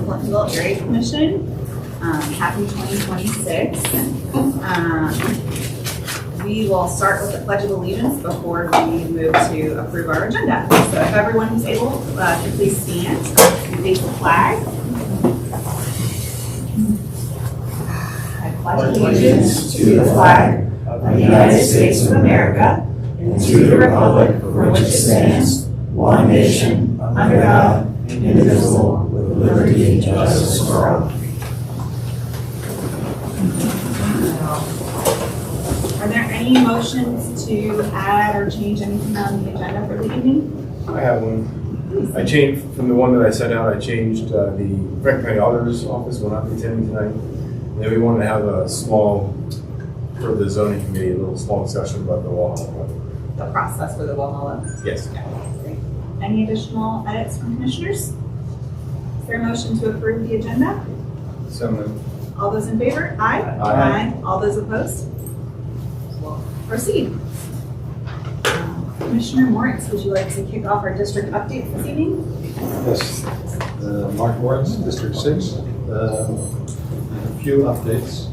Clintonville Area Commission. Happy 2026. We will start with the Pledge of Allegiance before we move to approve our agenda. So if everyone is able to please stand and face the flag. I pledge allegiance to the flag of the United States of America and to the republic for which it stands, one nation, under God, indivisible, with liberty and justice for all. Are there any motions to add or change anything on the agenda for the evening? I have one. I changed from the one that I sent out. I changed the Franklin County Auditor's Office will not be attending tonight. And then we wanted to have a small, for the zoning committee, a little small discussion about the Walhalla. The process for the Walhalla? Yes. Yeah, great. Any additional edits from commissioners? Is there a motion to approve the agenda? So moved. All those in favor? Aye. Aye. All those opposed? We'll proceed. Commissioner Moritz, would you like to kick off our district update this evening? Yes, Mark Moritz, District 6. A few updates.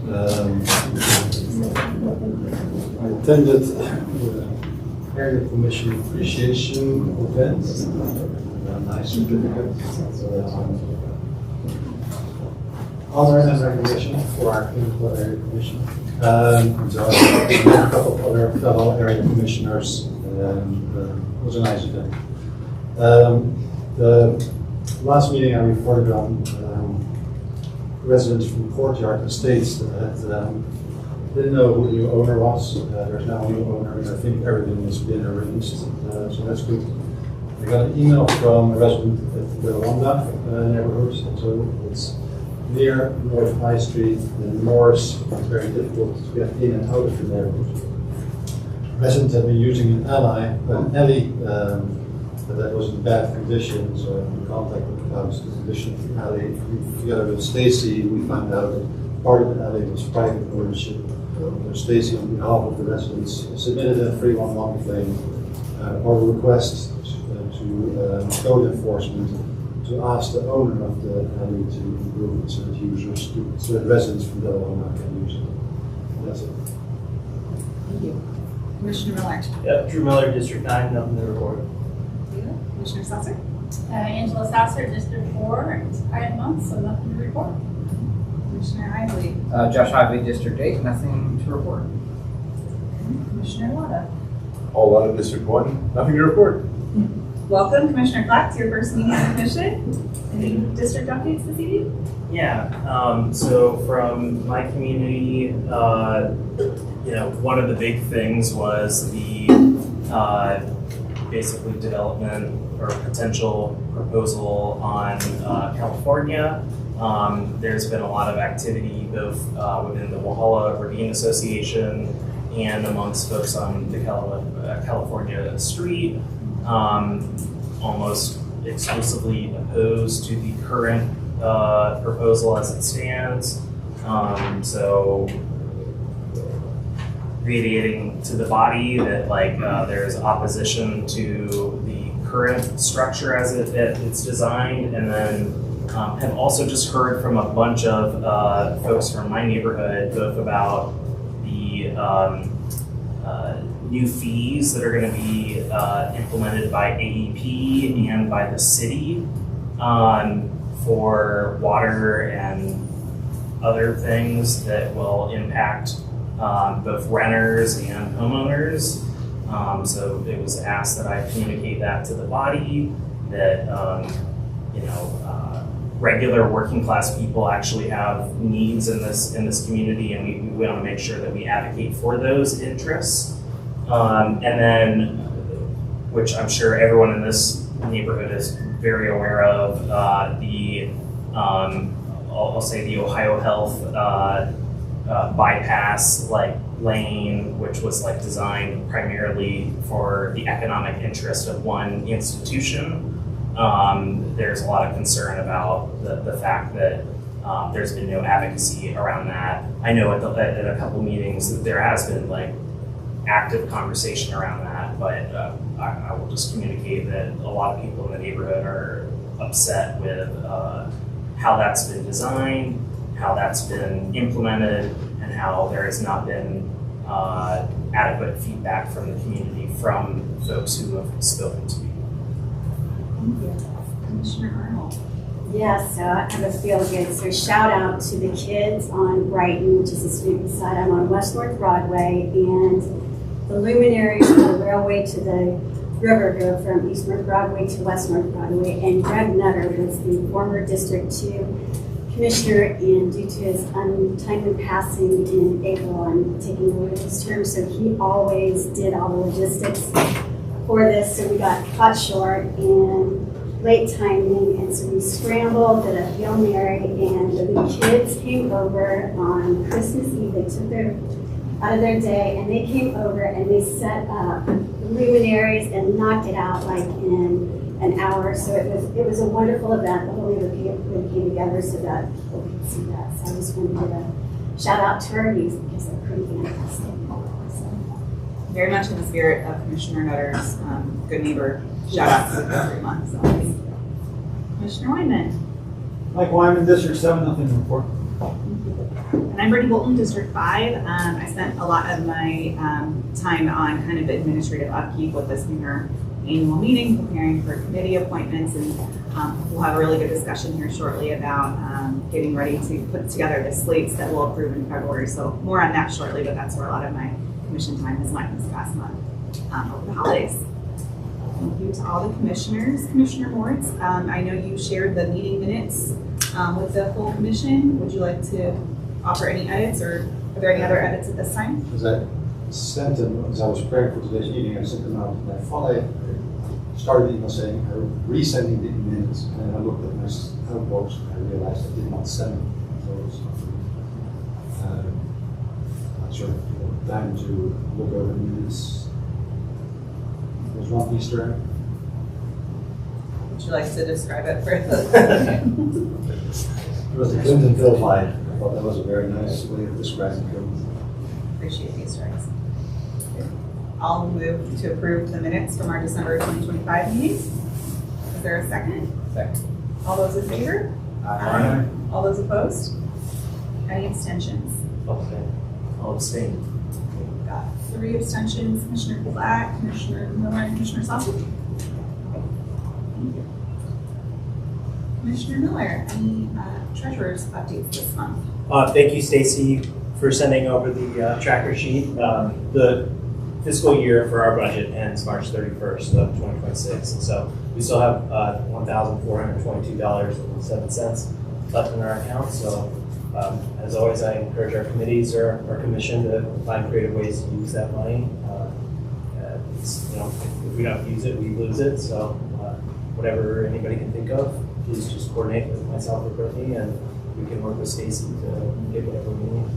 I attended the Area Commission Appreciation event. A nice certificate. Honor and recognition for our Clintonville Area Commission. So a couple of other fellow area commissioners. It was a nice event. The last meeting I reported on residents from Courtyard Estates that didn't know who the new owner was. There's now a new owner, and I think everything has been arranged, so that's good. I got an email from a resident at the Wanda neighborhood, so it's near North High Street and Morris. It's very difficult to get in and out of the neighborhood. Residents have been using an alley, but that was in bad condition, so I contacted about the condition of the alley. Together with Stacy, we found out that part of the alley was private ownership. So Stacy, on behalf of the residents, submitted a 311 claim or a request to code enforcement to ask the owner of the alley to improve it so that users, so that residents from Delaware can use it. That's it. Thank you. Commissioner Miller. Yep, Drew Miller, District 9, nothing to report. Commissioner Sasser. Angela Sasser, District 4. It's a quiet month, so nothing to report. Commissioner Isley. Josh Ivey, District 8, nothing to report. Commissioner Wada. All out of District 1, nothing to report. Welcome, Commissioner Clark, to your first meeting on the commission. Any district updates this evening? Yeah, so from my community, one of the big things was the basically development or potential proposal on California. There's been a lot of activity both within the Walhalla Ravine Association and amongst folks on the California street, almost exclusively opposed to the current proposal as it stands. So radiating to the body that there's opposition to the current structure as it's designed, and then have also just heard from a bunch of folks from my neighborhood both about the new fees that are going to be implemented by AEP and by the city for water and other things that will impact both renters and homeowners. So it was asked that I communicate that to the body, that regular working class people actually have needs in this community, and we want to make sure that we advocate for those interests. And then, which I'm sure everyone in this neighborhood is very aware of, I'll say the Ohio Health bypass lane, which was designed primarily for the economic interest of one institution. There's a lot of concern about the fact that there's been no advocacy around that. I know at a couple meetings that there has been active conversation around that, but I will just communicate that a lot of people in the neighborhood are upset with how that's been designed, how that's been implemented, and how there has not been adequate feedback from the community from folks who have spoken to me. Thank you. Commissioner Arnold. Yeah, so I have a feel good. So shout out to the kids on Brighton, which is the street beside. I'm on West North Broadway, and the luminaries of the railway to the river go from East North Broadway to West North Broadway. And Greg Nutter was the former District 2 Commissioner, and due to his untimely passing in April, I'm taking over his term. So he always did all the logistics for this. So we got caught short and late timing, and so we scrambled, did a Hail Mary, and the kids came over on Christmas Eve. They took their out of their day, and they came over and they set up the luminaries and knocked it out like in an hour. So it was a wonderful event. The whole neighborhood came together so that people could see that. So I just wanted to give a shout out to our youth because they're pretty fantastic. So. Very much in the spirit of Commissioner Nutter's good neighbor shout outs every month. So thank you. Commissioner Weinman. Mike Wyman, District 7, nothing to report. And I'm Brittany Bolton, District 5. I spent a lot of my time on kind of administrative upkeep with this newer annual meeting, preparing for committee appointments, and we'll have a really good discussion here shortly about getting ready to put together the slates that we'll approve in February. So more on that shortly, but that's where a lot of my commission time has went this past month over the holidays. Thank you to all the commissioners. Commissioner Moritz, I know you shared the meeting minutes with the full commission. Would you like to offer any edits, or are there any other edits at this time? As I sent them, as I was preparing for today's meeting, I sent them out, and I thought I started the email saying, resending the minutes, and then I looked at my outbox and I realized I did not send those. Not sure if you have time to look over the minutes. There's one Easter egg. Would you like to describe it further? It was the Clintonville vibe. I thought that was a very nice way of describing it. Appreciate these strikes. I'll move to approve the minutes from our December 2025 meeting. Is there a second? Second. All those in favor? Aye. All those opposed? Any abstentions? Okay. I'll abstain. We've got 3 abstentions, Commissioner Black, Commissioner Miller, and Commissioner Sausage. Thank you. Commissioner Miller, any treasurer's updates this month? Thank you, Stacy, for sending over the tracker sheet. The fiscal year for our budget ends March 31st of 2026, and so we still have $1,422.07 left in our account. So, as always, I encourage our committees or our commission to find creative ways to use that money. If we don't use it, we lose it. So, whatever anybody can think of, please just coordinate with myself or Brittany, and we can work with Stacy to get whatever we need.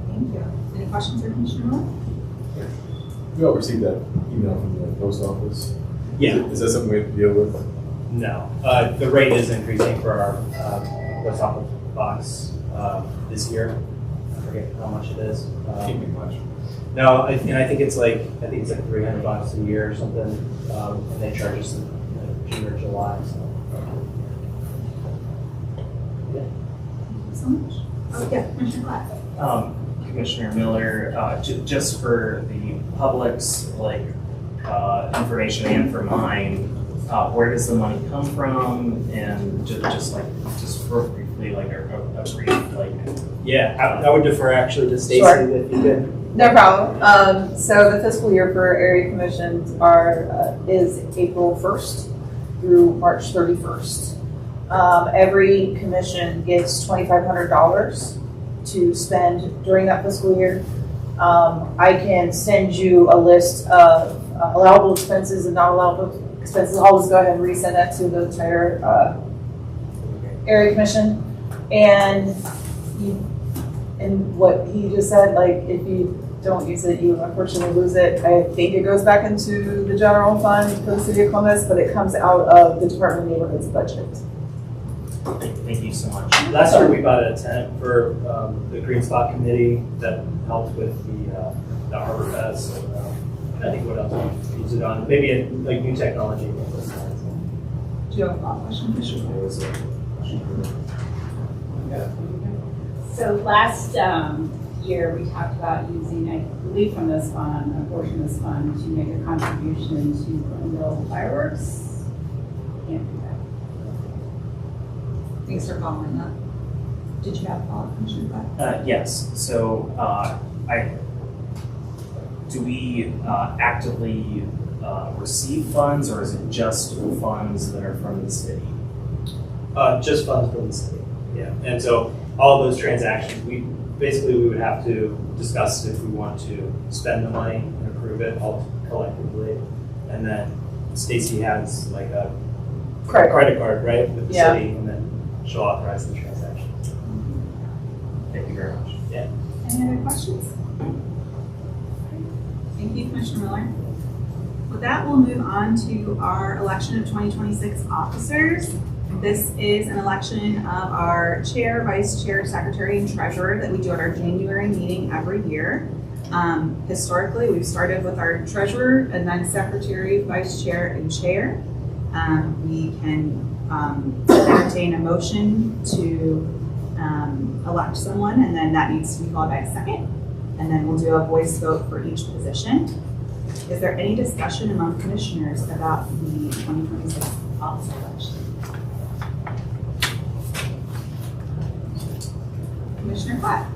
Thank you. Any questions for Commissioner Miller? We all received that email from the post office. Yeah. Is that something we have to deal with? No. The rate is increasing for our post office box this year. I forget how much it is. Can't be much. No, I think it's like $300 a year or something, and they charge us in June or July. So. Yeah. Thank you so much. Oh, yeah, Commissioner Black. Commissioner Miller, just for the public's information and for mine, where does the money come from? And just real briefly, a brief Yeah, I would defer actually to Stacy Sure. if you could. No problem. So the fiscal year for area commissions is April 1st through March 31st. Every commission gets $2,500 to spend during that fiscal year. I can send you a list of allowable expenses and not allowable expenses. I'll just go ahead and resend that to the entire area commission. And what he just said, if you don't use it, you unfortunately lose it. I think it goes back into the general fund for the city of Columbus, but it comes out of the Department of Neighborhood's budget. Thank you so much. Last year we bought a tent for the Green Spot Committee that helped with the Harbor Fest. And I think what else we use it on? Maybe new technology. Do you have a follow-up question, Commissioner? There was a election for them. So last year, we talked about using, I believe from this fund, a portion of this fund, to make a contribution to Clintonville fireworks. Can't do that. Thanks for following that. Did you have a follow-up question, Beth? Yes, so do we actively receive funds, or is it just funds that are from the city? Just funds from the city, yeah. And so all of those transactions, we would have to discuss if we want to spend the money and approve it all collectively. And then Stacy has like a credit card, right, with the city, and then she'll authorize the transaction. Thank you very much. Yeah. Any other questions? Thank you, Commissioner Miller. With that, we'll move on to our election of 2026 officers. This is an election of our chair, vice chair, secretary, and treasurer that we do at our January meeting every year. Historically, we've started with our treasurer and then secretary, vice chair, and chair. We can entertain a motion to elect someone, and then that needs to be followed by a second. And then we'll do a voice vote for each position. Is there any discussion among commissioners about the 2026 officer election? Commissioner Platt.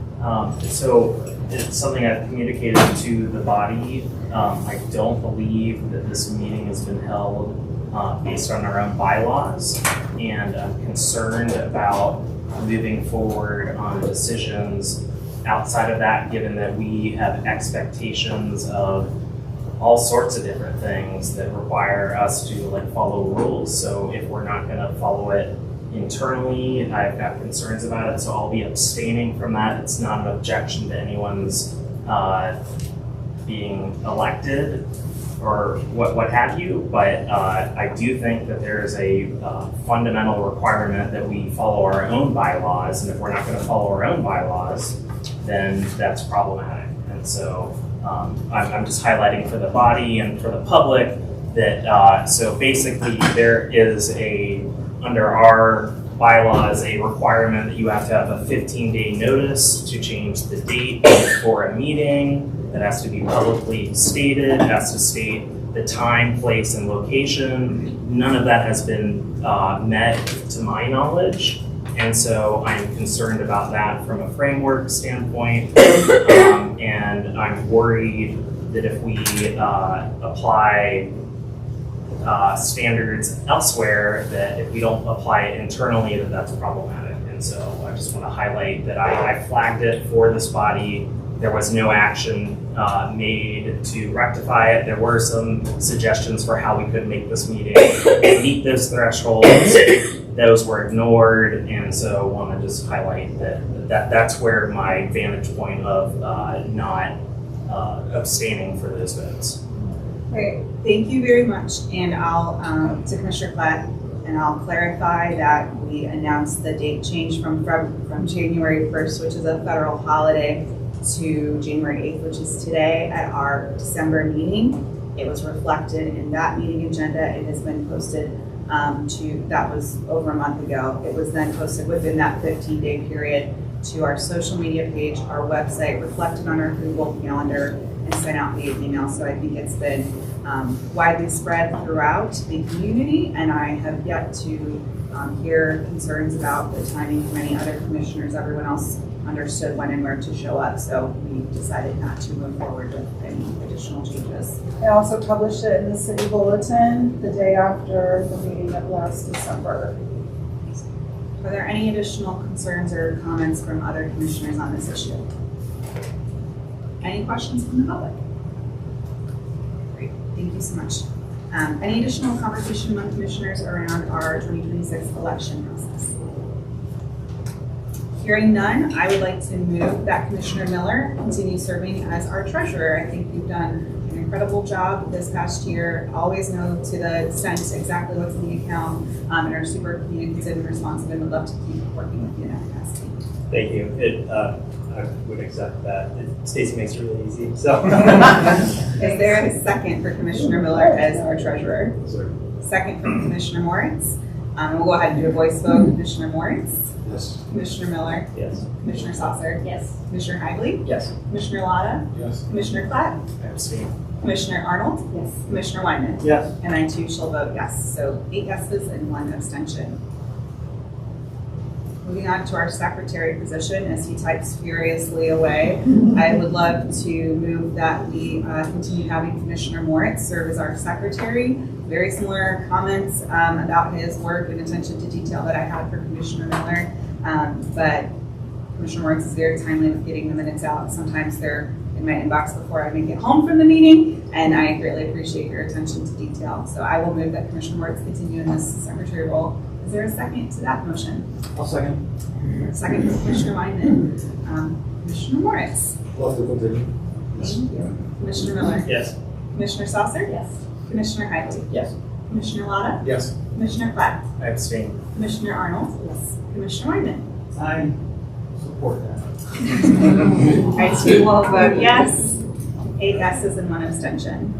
So it's something I've communicated to the body. I don't believe that this meeting has been held based on our own bylaws, and I'm concerned about moving forward on decisions outside of that, given that we have expectations of all sorts of different things that require us to follow rules. So if we're not going to follow it internally, I've got concerns about it, so I'll be abstaining from that. It's not an objection to anyone's being elected or what have you, but I do think that there is a fundamental requirement that we follow our own bylaws, and if we're not going to follow our own bylaws, then that's problematic. And so I'm just highlighting for the body and for the public that, so basically there is under our bylaws, a requirement that you have to have a 15-day notice to change the date for a meeting. That has to be publicly stated. It has to state the time, place, and location. None of that has been met to my knowledge. And so I'm concerned about that from a framework standpoint. And I'm worried that if we apply standards elsewhere, that if we don't apply it internally, that's problematic. And so I just want to highlight that I flagged it for this body. There was no action made to rectify it. There were some suggestions for how we could make this meeting meet those thresholds. Those were ignored, and so I want to just highlight that's where my vantage point of not abstaining for those votes. Great, thank you very much. And I'll, to Commissioner Platt, and I'll clarify that we announced the date change from January 1st, which is a federal holiday, to January 8th, which is today, at our December meeting. It was reflected in that meeting agenda. It has been posted that was over a month ago. It was then posted within that 15-day period to our social media page, our website, reflected on our Google Calendar, and sent out via email. So I think it's been widely spread throughout the community, and I have yet to hear concerns about the timing from any other commissioners. Everyone else understood when and where to show up, so we decided not to move forward with any additional changes. I also published it in the city bulletin the day after the meeting of last December. Are there any additional concerns or comments from other commissioners on this issue? Any questions from the public? Great, thank you so much. Any additional conversation among commissioners around our 2026 election process? Hearing none, I would like to move that Commissioner Miller continue serving as our treasurer. I think you've done an incredible job this past year. Always know to the extent exactly what's in the account, and are super communicative and responsive, and would love to keep working with you in that capacity. Thank you. I would accept that. Stacy makes it really easy. So, is there a second for Commissioner Miller as our treasurer? Second from Commissioner Moritz. We'll go ahead and do a voice vote. Commissioner Moritz, Yes. Commissioner Miller, Yes. Commissioner Saucer, Yes. Commissioner Higley, Yes. Commissioner Lotta, Yes. Commissioner Platt, I abstain. Commissioner Arnold, Yes. Commissioner Wyman. Yes. And I too shall vote yes. So 8 yeses and 1 abstention. Moving on to our secretary position, as he types furiously away, I would love to move that we continue having Commissioner Moritz serve as our secretary. Very similar comments about his work and attention to detail that I had for Commissioner Miller. But Commissioner Moritz is very timely with getting the minutes out. Sometimes they're in my inbox before I make it home from the meeting, and I greatly appreciate your attention to detail. So I will move that Commissioner Moritz continue in this secretary role. Is there a second to that motion? I'll second. Second from Commissioner Wyman. Commissioner Moritz. Love to continue. Thank you. Commissioner Miller. Yes. Commissioner Saucer. Yes. Commissioner Higley. Yes. Commissioner Lotta. Yes. Commissioner Platt. I abstain. Commissioner Arnold. Yes. Commissioner Wyman. I support that. I too will vote yes. 8 yeses and 1 abstention.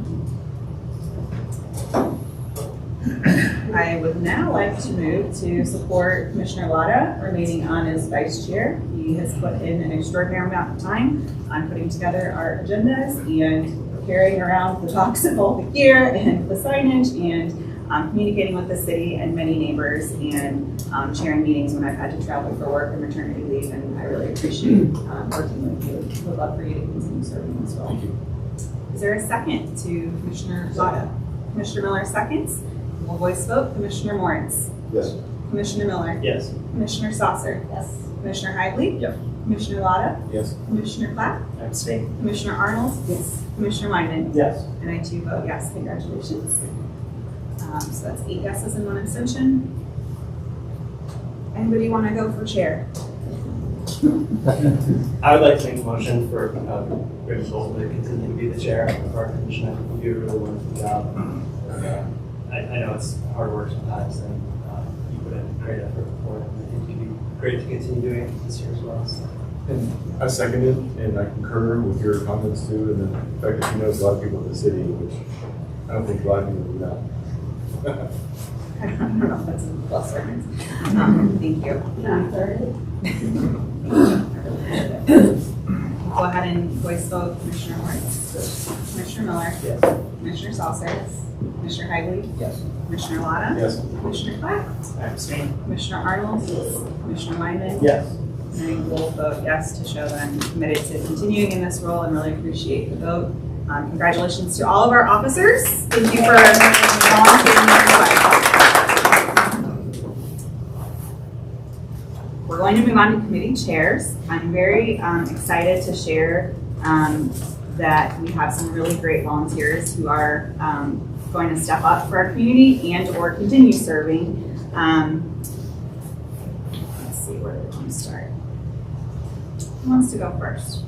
I would now like to move to support Commissioner Lotta remaining on as vice chair. He has put in an extraordinary amount of time on putting together our agendas and carrying around the box of all the gear and the signage and communicating with the city and many neighbors and chairing meetings when I've had to travel for work and maternity leave. And I really appreciate working with you. Would love for you to continue serving this role. Thank you. Is there a second to Commissioner Lotta? Commissioner Miller seconds. We'll voice vote. Commissioner Moritz. Yes. Commissioner Miller. Yes. Commissioner Saucer. Yes. Commissioner Higley. Yes. Commissioner Lotta. Yes. Commissioner Platt. I abstain. Commissioner Arnold. Yes. Commissioner Wyman. Yes. And I too vote yes. Congratulations. So that's 8 yeses and 1 abstention. Anybody want to go for chair? I would like to make a motion for Rich Bolton to continue to be the chair of our commission. I think you do a really wonderful job. And, I know it's hard work sometimes, and you put in great effort for it. I think you'd be great to continue doing it this year as well. So. And I second it, and I concur with your comments too, and the fact that she knows a lot of people in the city, which I don't think a lot of people do that. I don't know if that's a plus or minus. Thank you. Go ahead and voice vote Commissioner Moritz. Commissioner Miller. Yes. Commissioner Saucer. Commissioner Higley. Yes. Commissioner Lotta. Yes. Commissioner Platt. I abstain. Commissioner Arnold. Commissioner Wyman. Yes. And I will vote yes to show that I'm committed to continuing in this role and really appreciate the vote. Congratulations to all of our officers. Thank you for volunteering your life. We're going to move on to committee chairs. I'm very excited to share that we have some really great volunteers who are going to step up for our community and or continue serving. Let's see, where do we want to start? Who wants to go first?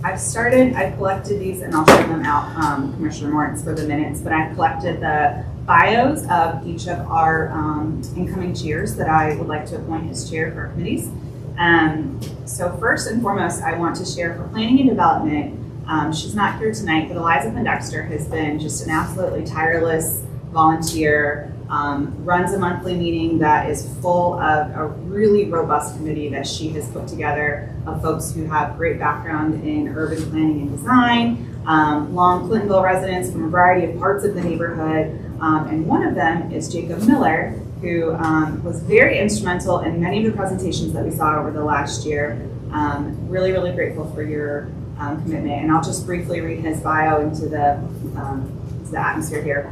I've collected these and I'll share them out, Commissioner Moritz, for the minutes, but I've collected the bios of each of our incoming chairs that I would like to appoint as chair for our committees. So first and foremost, I want to share for planning and development. She's not here tonight, but Eliza Pendexter has been just an absolutely tireless volunteer, runs a monthly meeting that is full of a really robust committee that she has put together of folks who have great background in urban planning and design, long Clintonville residents from a variety of parts of the neighborhood, and one of them is Jacob Miller, who was very instrumental in many of the presentations that we saw over the last year. Really, really grateful for your commitment, and I'll just briefly read his bio into the atmosphere here.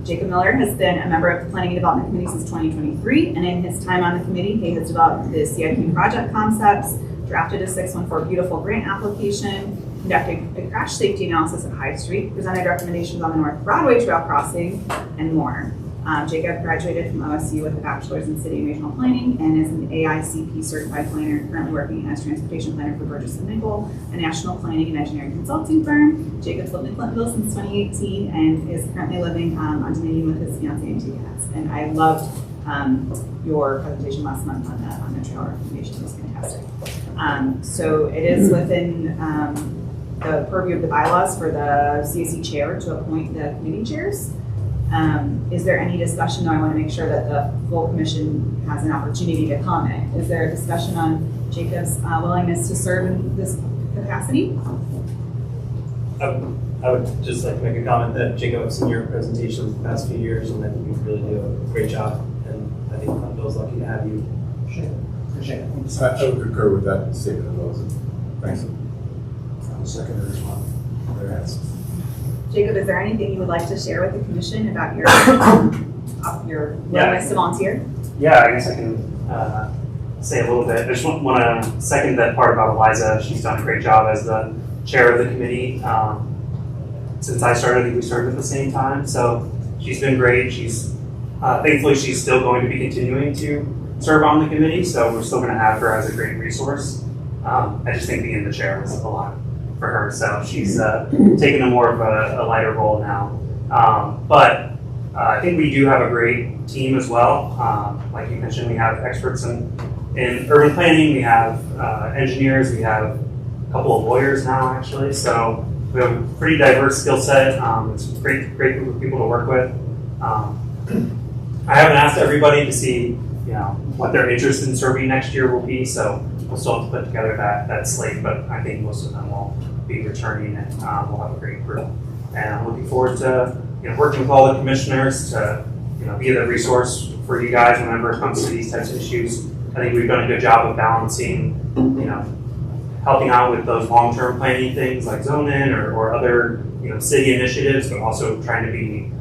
Jacob Miller has been a member of the Planning and Development Committee since 2023, and in his time on the committee, he has developed the CIP project concepts, drafted a 614 Beautiful grant application, conducted a crash safety analysis at High Street, presented recommendations on the North Broadway Trail crossing, and more. Jacob graduated from OSU with a bachelor's in city and regional planning and is an AICP certified planner, currently working as transportation planner for Burgess & Nickel, a national planning and engineering consulting firm. Jacob's lived in Clintonville since 2018 and is currently living on Dominion with his fiance and 2 cats. And I loved your presentation last month on the trail recommendation. It was fantastic. So it is within the purview of the bylaws for the CSE chair to appoint the committee chairs. Is there any discussion? No, I want to make sure that the full commission has an opportunity to comment. Is there a discussion on Jacob's willingness to serve in this capacity? I would just like to make a comment that Jacob, I've seen your presentations the past few years, and I think you really do a great job. And I think Clintonville's lucky to have you. Appreciate it. Thank you so I much. would concur with that statement as well. Thanks. I'll second it as well. Jacob, is there anything you would like to share with the commission about your willingness to volunteer? Yeah, I guess I can say a little bit. I just want to second that part about Eliza. She's done a great job as the chair of the committee. Since I started, I think we started at the same time. So she's been great. She's thankfully she's still going to be continuing to serve on the committee. So we're still going to have her as a great resource. I just think being the chair was a lot for her. So she's taken a more of a lighter role now. But I think we do have a great team as well. Like you mentioned, we have experts in urban planning. We have engineers. We have a couple of lawyers now, actually. So we have a pretty diverse skill set. It's a great group of people to work with. I haven't asked everybody to see, what their interest in serving next year will be. So we'll still have to put together that slate. But I think most of them will be returning, and we'll have a great group. And I'm looking forward to working with all the commissioners to be the resource for you guys whenever it comes to these types of issues. I think we've done a good job of balancing, helping out with those long-term planning things like zoning or other city initiatives, but also trying to be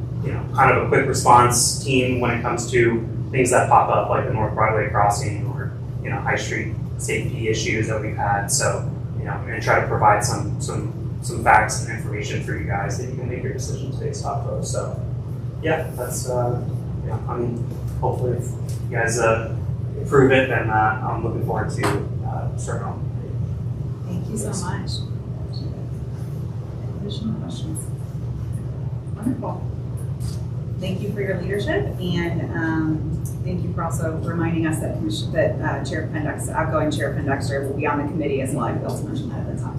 kind of a quick response team when it comes to things that pop up like the North Broadway crossing or High Street safety issues that we've had. So and try to provide some facts and information for you guys that you can make your decisions based off of. So yeah, that's hopefully if you guys approve it, then I'm looking forward to starting on. Thank you so much. Additional questions? Wonderful. Thank you for your leadership, and thank you for also reminding us that Chair Pendexter, outgoing Chair Pendexter, will be on the committee as well. I failed to mention that at the top.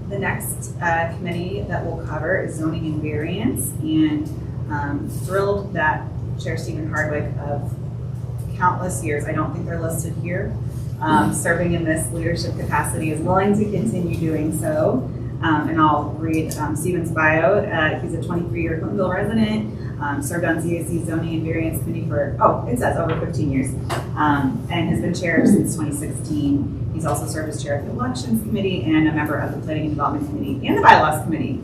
The next committee that we'll cover is zoning and variance, and thrilled that Chair Stephen Hardwick of countless years, I don't think they're listed here, serving in this leadership capacity is willing to continue doing so. And I'll read Stephen's bio. He's a 23-year Clintonville resident, served on CAC Zoning and Variance Committee for, it says over 15 years, and has been chair since 2016. He's also served as chair of the Elections Committee and a member of the Planning and Development Committee and the Bylaws Committee.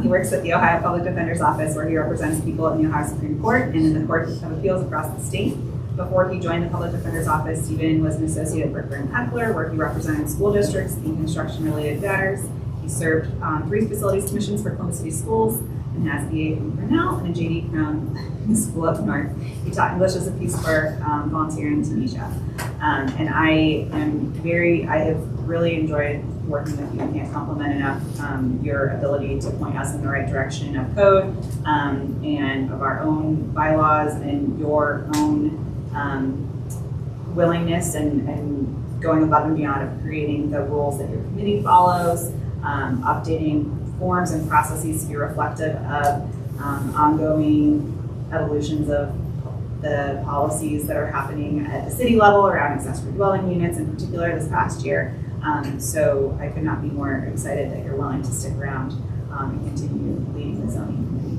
He works at the Ohio Public Defender's Office, where he represents people in the Ohio Supreme Court and in the Court of Appeals across the state. Before he joined the Public Defender's Office, Stephen was an associate at Bricker and Eckler, where he represented school districts and construction-related matters. He served on 3 facilities commissions for Columbus City Schools and has a BA from Cornell and a JD from school up north. He taught English as a Peace Corps volunteer in Tunisia. And I have really enjoyed working with you. I can't compliment enough your ability to point us in the right direction of code and of our own bylaws and your own willingness and going above and beyond of creating the rules that your committee follows, updating forms and processes to be reflective of ongoing evolutions of the policies that are happening at the city level around accessory dwelling units in particular this past year. So I could not be more excited that you're willing to stick around and continue leading the zoning committee.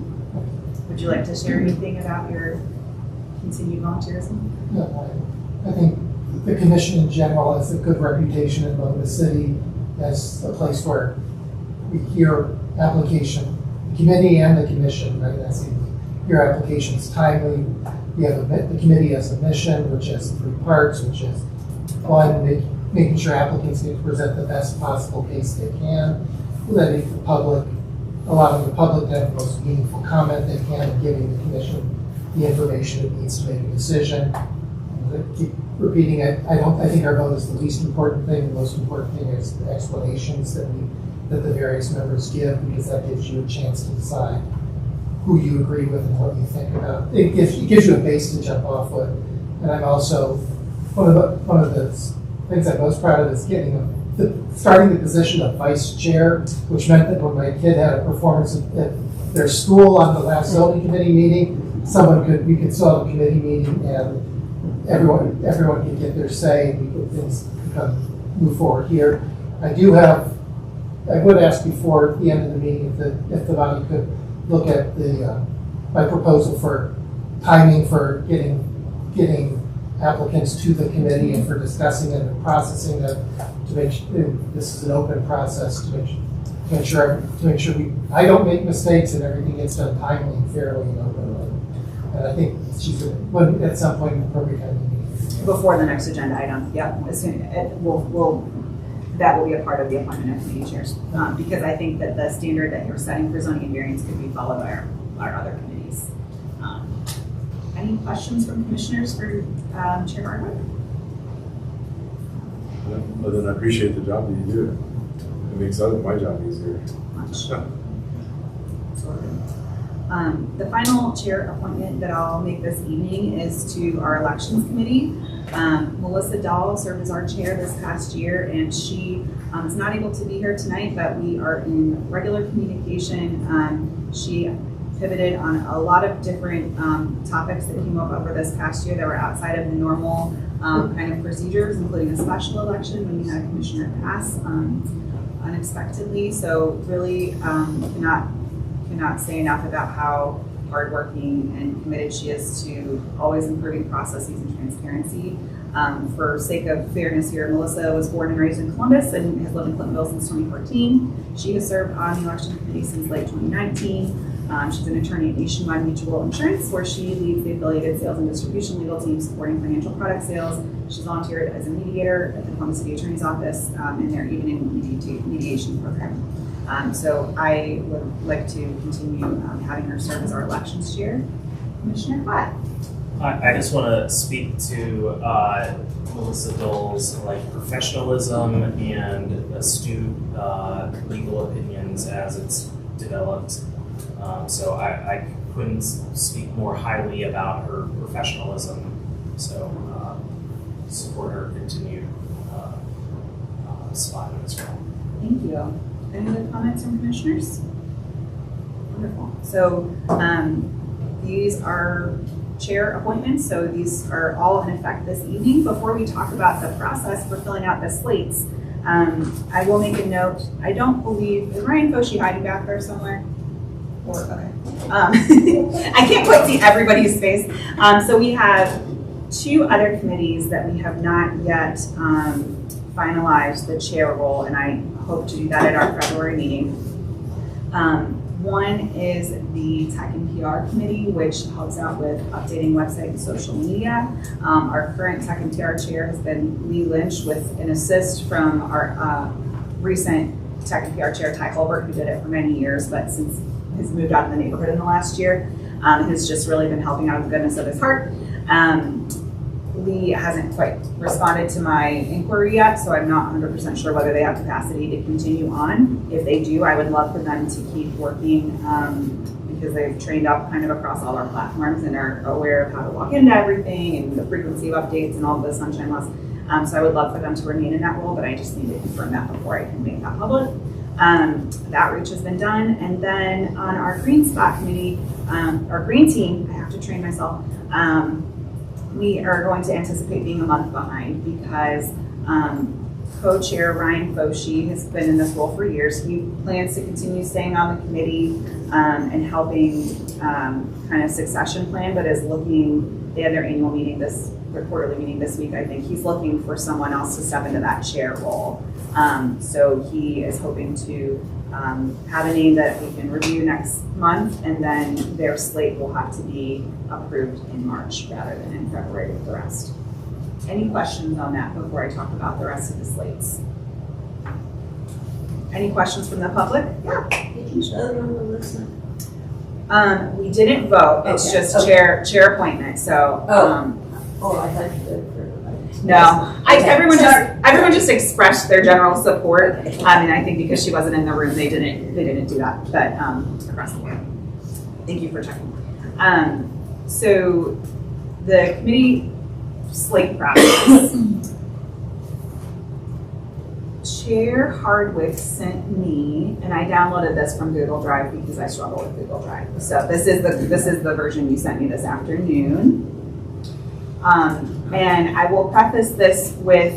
Would you like to share anything about your continued volunteerism? No, I think the commission in general has a good reputation in both the city as a place where we hear application, the committee and the commission, right? That's your applications timely. We have the committee has a mission, which has 3 parts, which is one, making sure applicants need to present the best possible case they can, letting the public, allowing the public to have the most meaningful comment they can, and giving the commission the information it needs to make a decision. I keep repeating it. I think our vote is the least important thing. The most important thing is the explanations that the various members give, because that gives you a chance to decide who you agree with and what you think about. It gives you a base to jump off with. And I'm also one of the things I'm most proud of is starting the position of vice chair, which meant that when my kid had a performance at their school on the last zoning committee meeting, we could still have a committee meeting and everyone could get their say and things move forward here. I would ask before the end of the meeting if the body could look at my proposal for timing for getting applicants to the committee and for discussing it and processing it to make sure this is an open process to make sure I don't make mistakes and everything gets done timely and fairly and openly. And I think at some point in the appropriate time. Before the next agenda item, yep. As soon, that will be a part of the appointment of committee chairs. Because I think that the standard that you're setting for zoning and variance could be followed by our other committees. Any questions from commissioners for Chair Hardwick? Other than I appreciate the job that you do. It makes my job easier. The final chair appointment that I'll make this evening is to our elections committee. Melissa Dahl served as our chair this past year, and she is not able to be here tonight, but we are in regular communication. She pivoted on a lot of different topics that came up over this past year that were outside of the normal kind of procedures, including a special election when we had a commissioner pass unexpectedly. So really cannot say enough about how hardworking and committed she is to always improving processes and transparency. For sake of fairness here, Melissa was born and raised in Columbus and has lived in Clintonville since 2014. She has served on the election committee since late 2019. She's an attorney at Nationwide Mutual Insurance, where she leads the affiliated sales and distribution legal team supporting financial product sales. She's volunteered as a mediator at the Columbus City Attorney's Office in their evening mediation program. So I would like to continue having her serve as our elections chair. Commissioner Platt. I just want to speak to Melissa Dole's professionalism and astute legal opinions as it's developed. So I couldn't speak more highly about her professionalism. So support her continued spot in this role. Thank you. Any other comments from commissioners? Wonderful. So these are chair appointments. So these are all in effect this evening. Before we talk about the process for filling out the slates, I will make a note. I don't believe, is Ryan Foshi hiding back there somewhere? Okay. I can't quite see everybody's face. So we have two other committees that we have not yet finalized the chair role, and I hope to do that at our February meeting. One is the Tech and PR Committee, which helps out with updating website and social media. Our current Tech and PR chair has been Lee Lynch, with an assist from our recent Tech and PR chair, Ty Colbert, who did it for many years, but since has moved out in the neighborhood in the last year, has just really been helping out of the goodness of his heart. Lee hasn't quite responded to my inquiry yet, so I'm not 100% sure whether they have capacity to continue on. If they do, I would love for them to keep working because they've trained up kind of across all our platforms and are aware of how to log into everything and the frequency of updates and all of the sunshine laws. So I would love for them to remain in that role, but I just need to confirm that before I can make that public. That outreach has been done. And then on our Green Spot Committee, our Green Team, I have to train myself, we are going to anticipate being a month behind because co-chair Ryan Foshi has been in this role for years. He plans to continue staying on the committee and helping kind of succession plan, but is looking, they had their annual meeting their quarterly meeting this week, I think. He's looking for someone else to step into that chair role. So he is hoping to have a name that we can review next month, and then their slate will have to be approved in March rather than in February with the rest. Any questions on that before I talk about the rest of the slates? Any questions from the public? Yeah. Did you vote on Melissa? We didn't vote. It's just chair appointment. So. I thought you voted for everybody. No, everyone just expressed their general support. And I think because she wasn't in the room, they didn't do that. But across the board. Thank you for checking. So the committee slate process. Chair Hardwick sent me, and I downloaded this from Google Drive because I struggle with Google Drive. So this is the version you sent me this afternoon. And I will preface this with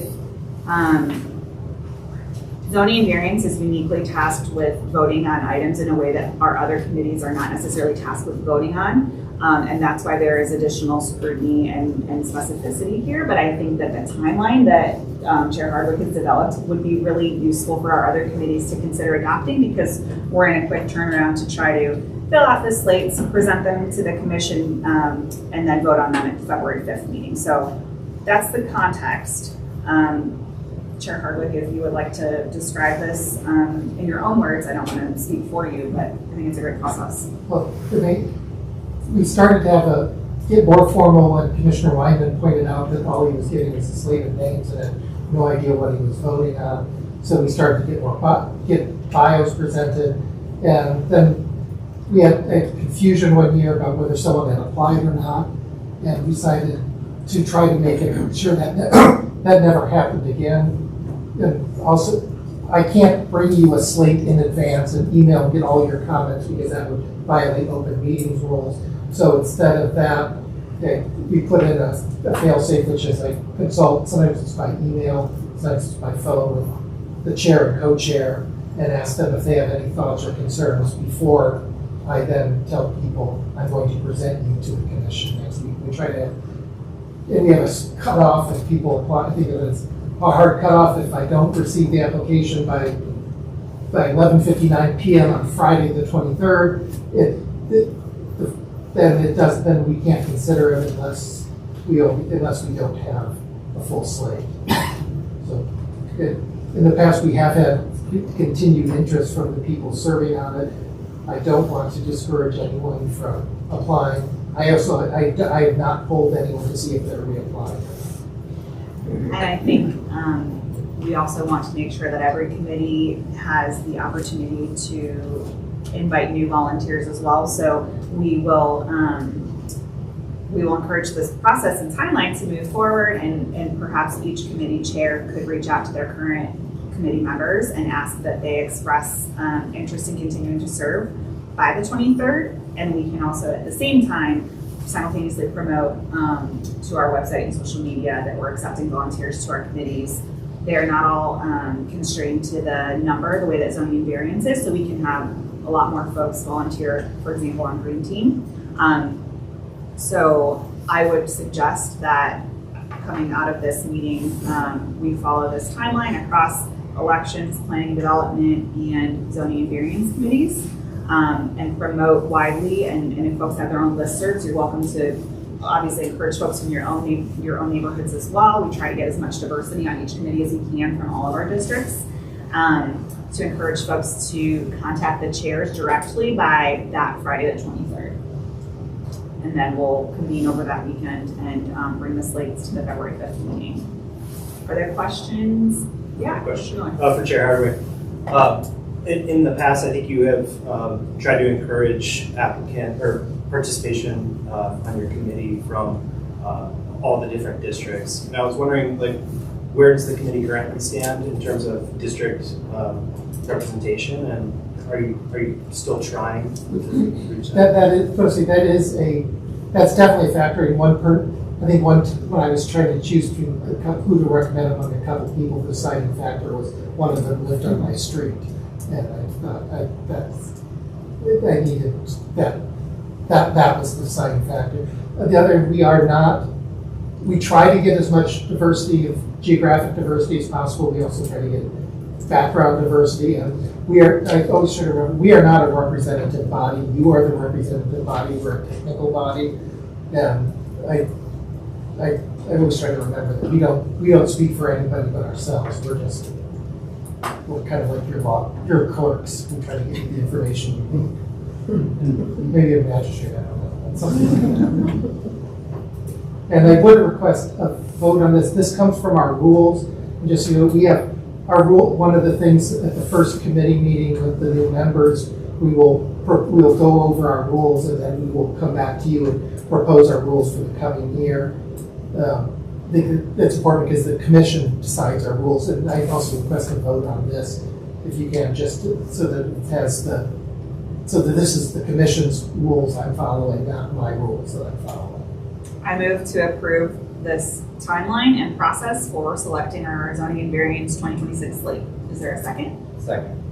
zoning and variance is uniquely tasked with voting on items in a way that our other committees are not necessarily tasked with voting on. And that's why there is additional scrutiny and specificity here. But I think that the timeline that Chair Hardwick has developed would be really useful for our other committees to consider adopting, because we're in a quick turnaround to try to fill out the slates, present them to the commission, and then vote on them at February 5th meeting. So that's the context. Chair Hardwick, if you would like to describe this in your own words, I don't want to speak for you, but I think it's a great process. Well, we started to get more formal when Commissioner Wyman pointed out that all he was getting was a slate of names and had no idea what he was voting on. So we started to get bios presented, and then we had a confusion one year about whether someone had applied or not, and we decided to try to make it sure that that never happened again. And also, I can't bring you a slate in advance and email and get all your comments because that would violate open meetings rules. So instead of that, we put in a fail-safe, which is I consult, sometimes it's by email, sometimes it's by phone with the chair and co-chair, and ask them if they have any thoughts or concerns before I then tell people I'm going to present you to the commission next week. We try to, and we have a cutoff if people apply. I think it's a hard cutoff if I don't receive the application by 11:59 p.m. on Friday the 23rd. Then we can't consider it unless we don't have a full slate. So in the past we have had continued interest from the people serving on it. I don't want to discourage anyone from applying. I have not polled anyone to see if they're reapplying. And I think we also want to make sure that every committee has the opportunity to invite new volunteers as well. So we will encourage this process and timeline to move forward, and perhaps each committee chair could reach out to their current committee members and ask that they express interest in continuing to serve by the 23rd. And we can also at the same time simultaneously promote to our website and social media that we're accepting volunteers to our committees. They're not all constrained to the number the way that zoning and variance is, so we can have a lot more folks volunteer, for example, on Green Team. So I would suggest that coming out of this meeting, we follow this timeline across elections, planning and development, and zoning and variance committees, and promote widely. And if folks have their own listservs, you're welcome to obviously encourage folks from your own neighborhoods as well. We try to get as much diversity on each committee as we can from all of our districts. To encourage folks to contact the chairs directly by that Friday the 23rd. And then we'll convene over that weekend and bring the slates to the February 5th meeting. Are there questions? Yeah. Question for Chair Hardwick. In the past, I think you have tried to encourage applicant or participation on your committee from all the different districts. And I was wondering, where does the committee currently stand in terms of district representation, and are you still trying to reach that? That's definitely a factor. When I was trying to choose who to recommend among a couple of people, the deciding factor was one of them lived on my street, and I needed that was the deciding factor. The other, we try to get as much diversity of geographic diversity as possible. We also try to get background diversity, and I always try to remember, we are not a representative body. You are the representative body. We're a technical body, and I always try to remember that we don't speak for anybody but ourselves. We're kind of like your clerks. We try to get you the information you need. Maybe a magistrate, I don't know, something like that. And I would request a vote on this. This comes from our rules. And just so you know, we have our rule. One of the things at the first committee meeting with the new members, we'll go over our rules, and then we will come back to you and propose our rules for the coming year. think that's important because the commission decides our rules, and I also request a vote on this, if you can, just so that it has so that this is the commission's rules I'm following, not my rules that I'm following. I move to approve this timeline and process for selecting our zoning and variance 2026 slate. Is there a second? Second.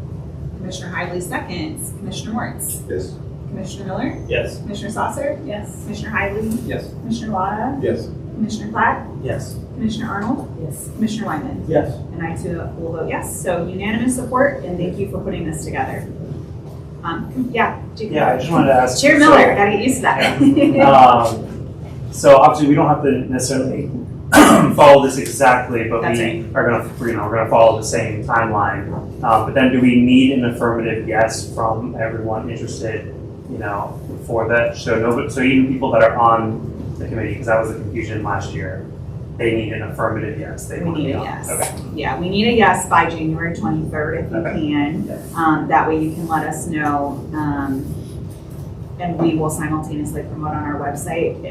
Commissioner Hively seconds. Commissioner Moritz? Yes. Commissioner Miller? Yes. Commissioner Saucer? Yes. Commissioner Hively? Yes. Commissioner Wada? Yes. Commissioner Platt? Yes. Commissioner Arnold? Yes. Commissioner Wyman? Yes. And I too will vote yes. So unanimous support, and thank you for putting this together. Jacob. Yeah, I just wanted to ask. Chair Miller, gotta get used to that. So obviously, we don't have to necessarily follow this exactly, but That's we're gonna follow the same timeline. But then, do we need an affirmative yes from everyone interested? For that. So even people that are on the committee, because that was the confusion last year, they need an affirmative yes. They We want to need be a on. yes. Okay. Yeah, we need a yes by January 23rd if you Okay. can. That way you can let us know. And we will simultaneously promote on our website.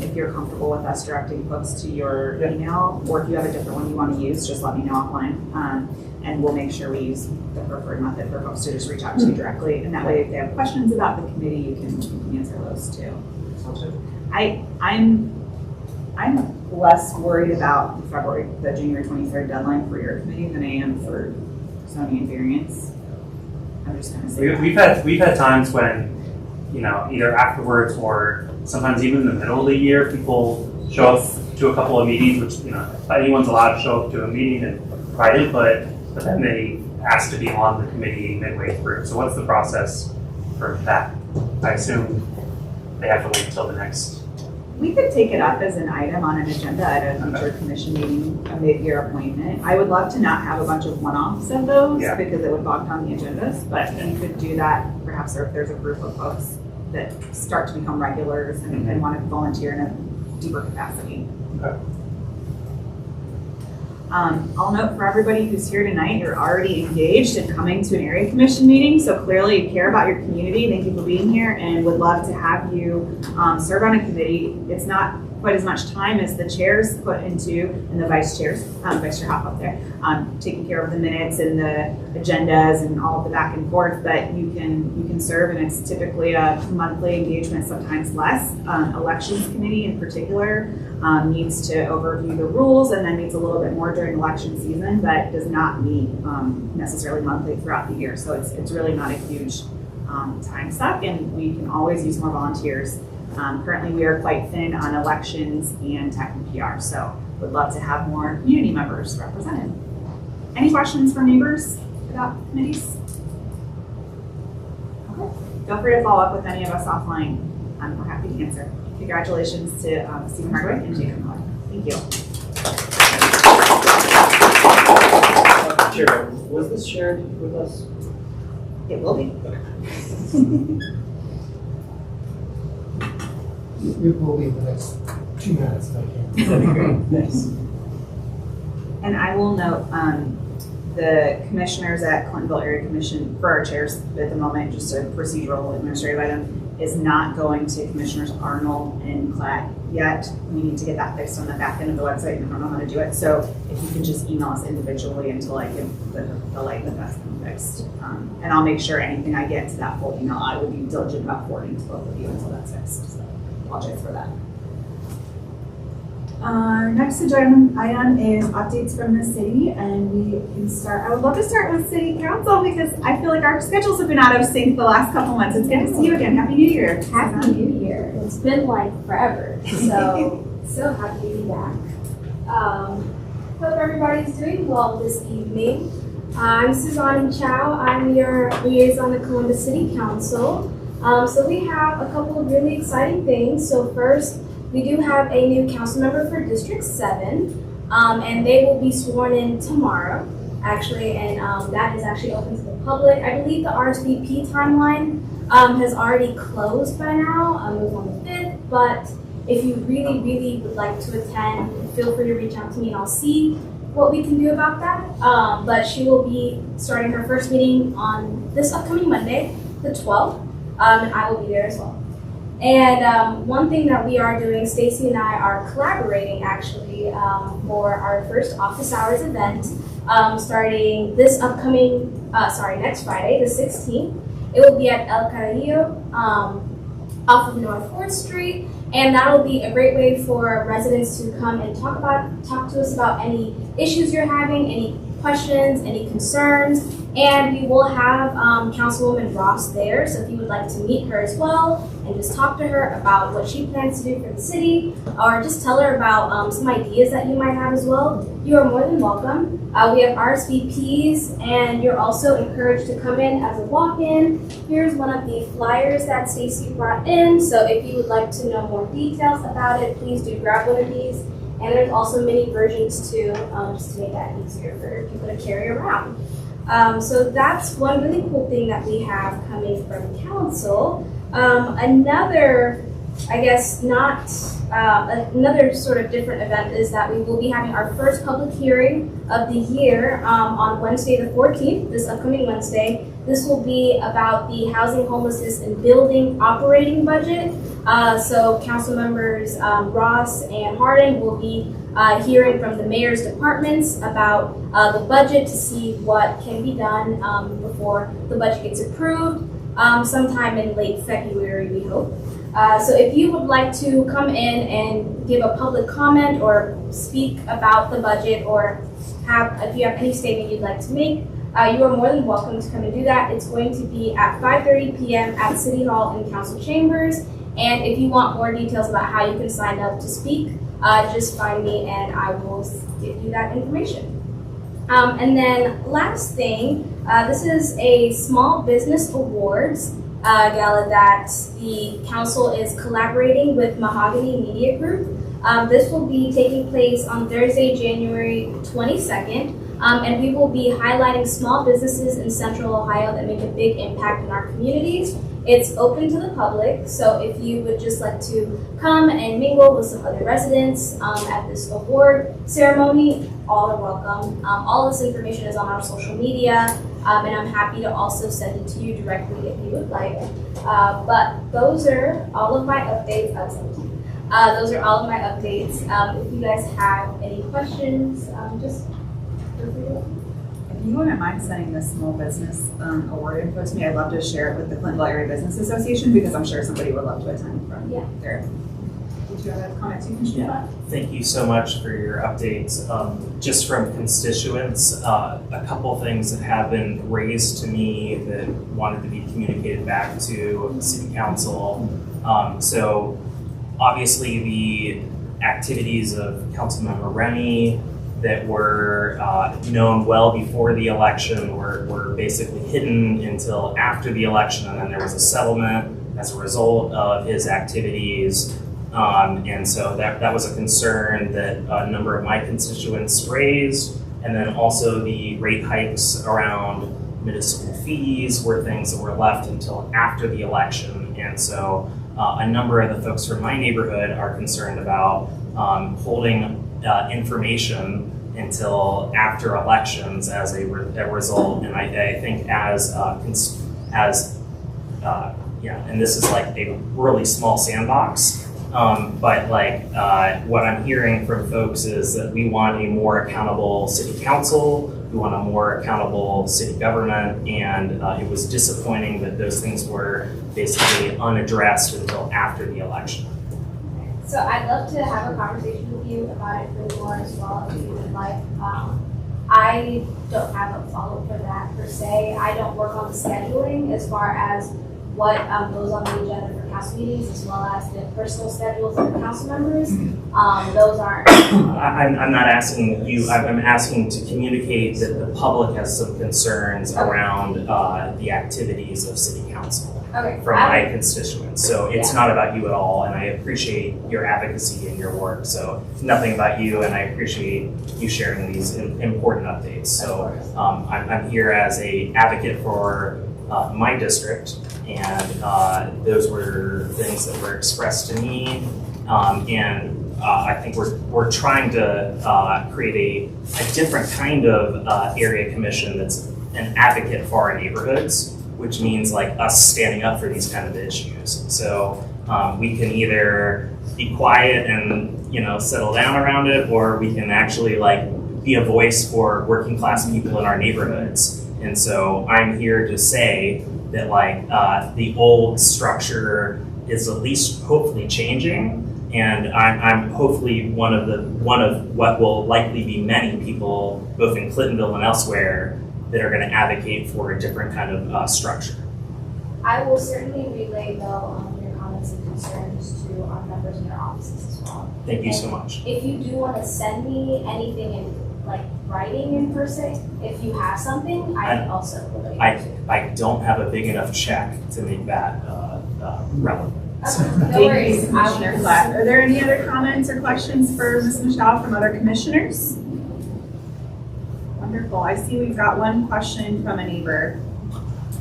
If you're comfortable with us directing folks to your email, or if you have a different one you want to use, just let me know offline. And we'll make sure we use the preferred method for folks to just reach out to you directly. And that way, if they have questions about the committee, you can answer those too. I'm less worried about the January 23rd deadline for your committee than I am for zoning and variance. I'm just gonna say that. We've had times when, either afterwards or sometimes even in the middle of the year, people show up to a couple of meetings, which, anyone's allowed to show up to a meeting and provide input, but then they ask to be on the committee midway through. So what's the process for that? I assume they have to wait until the next. We could take it up as an item on an agenda at a future commission meeting, a mid-year appointment. I would love to not have a bunch of one-offs of those because it would bog down the agendas, but you could do that perhaps if there's a group of folks that start to become regulars and want to volunteer in a deeper capacity. Okay. I'll note for everybody who's here tonight, you're already engaged in coming to an area commission meeting, so clearly you care about your community. Thank you for being here and would love to have you serve on a committee. It's not quite as much time as the chairs put into, and the vice chairs, Vice Chair Hop up there, taking care of the minutes and the agendas and all of the back and forth, but you can serve, and it's typically a monthly engagement, sometimes less. Elections committee in particular needs to overview the rules and then meets a little bit more during election season, but does not meet necessarily monthly throughout the year. So it's really not a huge time suck, and we can always use more volunteers. Currently, we are quite thin on elections and tech and PR, so would love to have more community members represented. Any questions from neighbors about committees? Okay. Feel free to follow up with any of us offline. We're happy to answer. Congratulations to Stephen Hardwick and Jacob Miller. Thank you. Chair, was this shared with us? It will be. It will be in the next 2 minutes, if I can. That'd be great. Nice. And I will note, the commissioners at Clintonville Area Commission, for our chairs at the moment, just a procedural administrative item, is not going to Commissioners Arnold and Klatt yet. We need to get that fixed on the back end of the website, and I don't know how to do it. So if you can just email us individually until I get the light that that's been fixed. And I'll make sure anything I get to that full email, I will be diligent about forwarding to both of you until that's fixed. So apologize for that. Our next agenda item is updates from the city, and we can start. I would love to start with City Council because I feel like our schedules have been out of sync the last couple months. It's good to see you again. Happy New Year. Happy New Year. It's been like forever, so so happy to be back. Hope everybody's doing well this evening. I'm Suzanne Chow. I'm your liaison to Columbus City Council. So we have a couple of really exciting things. So first, we do have a new council member for District 7, and they will be sworn in tomorrow, actually, and that is actually open to the public. I believe the RSVP timeline has already closed by now. It was on the 5th, but if you really, really would like to attend, feel free to reach out to me and I'll see what we can do about that. But she will be starting her first meeting on this upcoming Monday, the 12th, and I will be there as well. And one thing that we are doing, Stacy and I are collaborating actually for our first office hours event starting this upcoming, next Friday, the 16th. It will be at El Carrillo off of North 4th Street. And that will be a great way for residents to come and talk to us about any issues you're having, any questions, any concerns. And we will have Councilwoman Ross there, so if you would like to meet her as well and just talk to her about what she plans to do for the city, or just tell her about some ideas that you might have as well, you are more than welcome. We have RSVPs, and you're also encouraged to come in as a walk-in. Here's one of the flyers that Stacy brought in, so if you would like to know more details about it, please do grab one of these. And there's also mini versions too, just to make that easier for people to carry around. So that's one really cool thing that we have coming from council. Another, I guess not, another sort of different event is that we will be having our first public hearing of the year on Wednesday the 14th, this upcoming Wednesday. This will be about the housing, homelessness, and building operating budget. So council members Ross and Hardin will be hearing from the mayor's departments about the budget to see what can be done before the budget gets approved sometime in late February, we hope. So if you would like to come in and give a public comment or speak about the budget, or if you have any statement you'd like to make, you are more than welcome to come and do that. It's going to be at 5:30 p.m. at City Hall in Council Chambers. And if you want more details about how you can sign up to speak, just find me and I will give you that information. And then last thing, this is a small business awards gala that the council is collaborating with Mahogany Media Group. This will be taking place on Thursday, January 22nd. And we will be highlighting small businesses in Central Ohio that make a big impact in our communities. It's open to the public, so if you would just like to come and mingle with some other residents at this award ceremony, all are welcome. All this information is on our social media, and I'm happy to also send it to you directly if you would like. But those are all of my updates. Those are all of my updates. If you guys have any questions, just feel free to. If you wouldn't mind sending this small business award info to me, I'd love to share it with the Clintonville Area Business Association, because I'm sure somebody would love to attend from there. Did you have comments you can share? Yeah, thank you so much for your updates. Just from constituents, a couple things that have been raised to me that wanted to be communicated back to City Council. So obviously the activities of Councilmember Remy that were known well before the election were basically hidden until after the election, and then there was a settlement as a result of his activities. And so that was a concern that a number of my constituents raised. And then also the rate hikes around municipal fees were things that were left until after the election. And so a number of the folks from my neighborhood are concerned about holding information until after elections as a result. And I think and this is like a really small sandbox, but like what I'm hearing from folks is that we want a more accountable city council, we want a more accountable city government, and it was disappointing that those things were basically unaddressed until after the election. So I'd love to have a conversation with you about it for more as well, if you would like. I don't have a follow-up for that per se. I don't work on the scheduling as far as what goes on the agenda for council meetings, as well as the personal schedules of the council members. Those aren't. I'm not asking you, I'm asking to communicate that the public has some concerns around the activities of city council. Okay. From my constituents. So it's not about you at all, and I appreciate your advocacy and your work. So it's nothing about you, and I appreciate you sharing these important updates. So I'm here as an advocate for my district, and those were things that were expressed to me. And I think we're trying to create a different kind of area commission that's an advocate for our neighborhoods. which means like us standing up for these kind of issues. So we can either be quiet and settle down around it, or we can actually like be a voice for working class people in our neighborhoods. And so I'm here to say that like the old structure is at least hopefully changing, and I'm hopefully one of what will likely be many people both in Clintonville and elsewhere that are going to advocate for a different kind of structure. I will certainly relay though your comments and concerns to our members in their offices as well. Thank you so much. If you do want to send me anything in like writing in per se, if you have something, I can also relay it. I don't have a big enough check to make that relevant. Okay, no Thank you, worries. Commissioner Platt. Are there any other comments or questions for Ms. Michelle from other commissioners? Wonderful. I see we've got one question from a neighbor.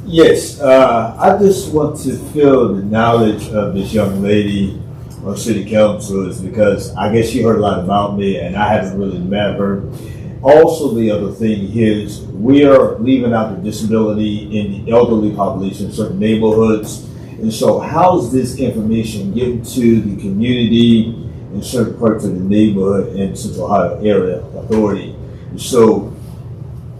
Yes, I just want to feel the knowledge of this young lady on city council is because I guess she heard a lot about me and I haven't really met her. Also, the other thing is we are leaving out the disability in the elderly population in certain neighborhoods. And so how's this information getting to the community in certain parts of the neighborhood in Central Ohio Area Authority? And so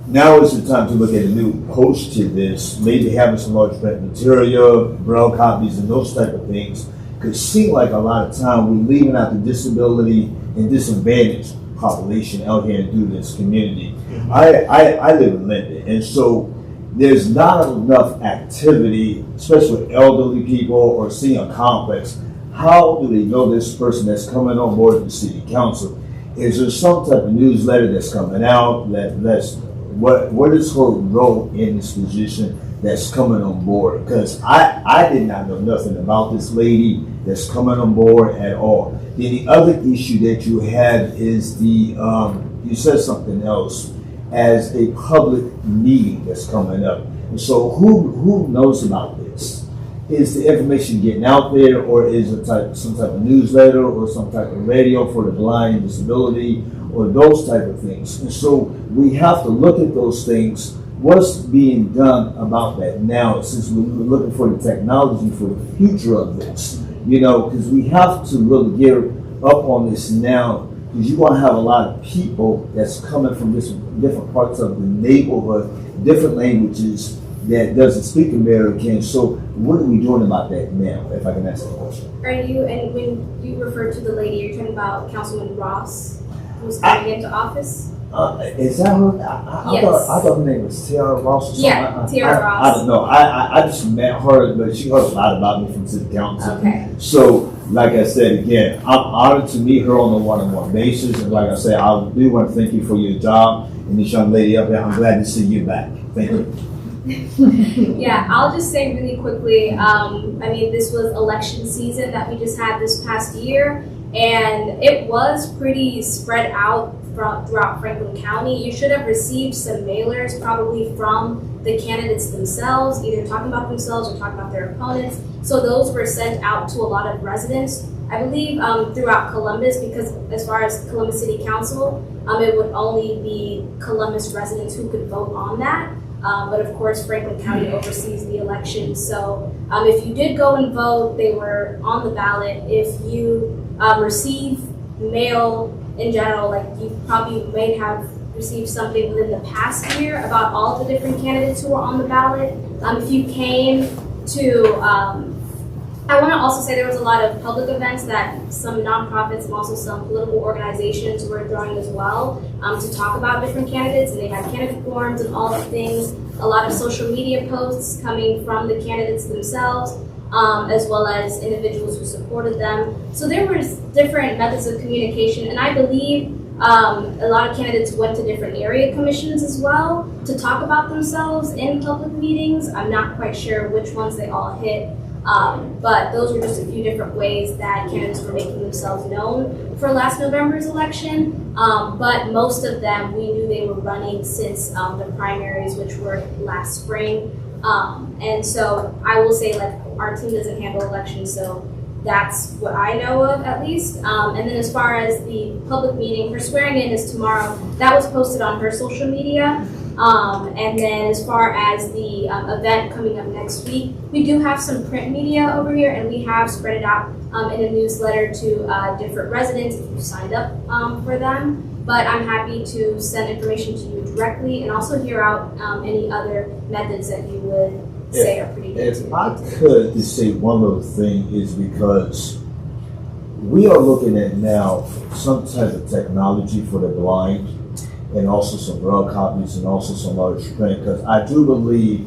now is the time to look at a new approach to this, maybe having some large print material, brown copies, and those type of things. Could seem like a lot of time we're leaving out the disability and disadvantaged population out here and through this community. I live in Linden, and so there's not enough activity, especially with elderly people or senior complex. How do they know this person that's coming on board the city council? Is there some type of newsletter that's coming out that's what is her role in this position that's coming on board? Because I did not know nothing about this lady that's coming on board at all. Then the other issue that you had is the you said something else as a public meeting that's coming up. And so who knows about this? Is the information getting out there, or is it some type of newsletter or some type of radio for the blind and disability or those type of things? And so we have to look at those things. What's being done about that now, since we're looking for the technology for the future of this? Because we have to really gear up on this now, because you're going to have a lot of people that's coming from different parts of the neighborhood, different languages that doesn't speak American. So what are we doing about that now, if I can ask a question? And when you refer to the lady, you're talking about Councilman Ross, who's coming into office? Is that her? I thought her name was Tiara Ross or something. Yeah, Tiara Ross. I don't know. I just met her, but she heard a lot about me from city council. Okay. So, like I said, again, I'm honored to meet her on a one-on-one basis. And like I said, I do want to thank you for your job. And this young lady up there, I'm glad to see you back. Thank you. Yeah, I'll just say really quickly, this was election season that we just had this past year, and it was pretty spread out throughout Franklin County. You should have received some mailers probably from the candidates themselves, either talking about themselves or talking about their opponents. So those were sent out to a lot of residents, I believe, throughout Columbus, because as far as Columbus City Council, it would only be Columbus residents who could vote on that. But of course, Franklin County oversees the election. So if you did go and vote, they were on the ballot. If you receive mail in general, like you probably may have received something within the past year about all the different candidates who were on the ballot. If you came to, I want to also say there was a lot of public events that some nonprofits and also some political organizations were throwing as well to talk about different candidates, and they had candidate forums and all the things. A lot of social media posts coming from the candidates themselves, as well as individuals who supported them. So there was different methods of communication, and I believe a lot of candidates went to different area commissions as well to talk about themselves in public meetings. I'm not quite sure which ones they all hit. But those were just a few different ways that candidates were making themselves known for last November's election. But most of them, we knew they were running since the primaries, which were last spring. And so I will say, like, our team doesn't handle elections, so that's what I know of, at least. And then as far as the public meeting, her swearing in is tomorrow. That was posted on her social media. And then as far as the event coming up next week, we do have some print media over here, and we have spread it out in a newsletter to different residents if you signed up for them. But I'm happy to send information to you directly and also hear out any other methods that you would say are pretty good. If I could just say one little thing, is because we are looking at now some type of technology for the blind, and also some braille copies, and also some large print, because I do believe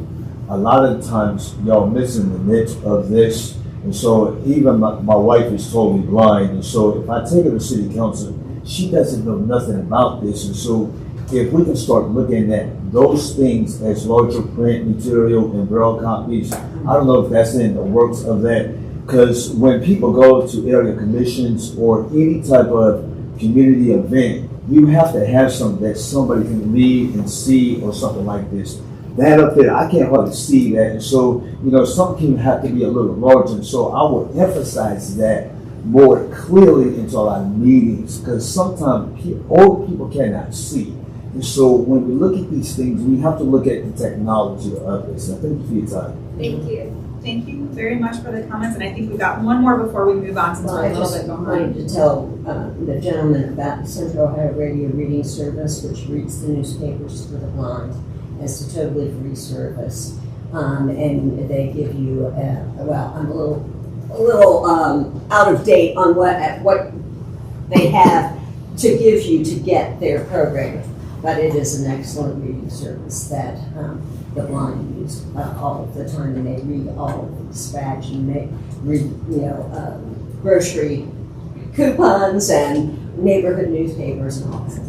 a lot of the times y'all missing the niche of this. And so even my wife is totally blind, and so if I take her to city council, she doesn't know nothing about this. And so if we can start looking at those things as larger print material and braille copies, I don't know if that's in the works of that, because when people go to area commissions or any type of community event, you have to have something that somebody can read and see, or something like this. That up there, I can't hardly see that. And so, something have to be a little larger. And so I would emphasize that more clearly into a lot of meetings, because sometimes older people cannot see. And so when we look at these things, we have to look at the technology of this. So thank you for your time. Thank you. Thank you very much for the comments, and I think we've got one more before we move on, since Well, we're I a little just bit wanted behind. to tell the gentleman about the Central Ohio Radio Reading Service, which reads the newspapers for the blind. It's a totally free service, and they give you, well, I'm a little out of date on what they have to give you to get their programming, but it is an excellent reading service that the blind use all of the time, and they read all of the dispatch and read grocery coupons and neighborhood newspapers and all that.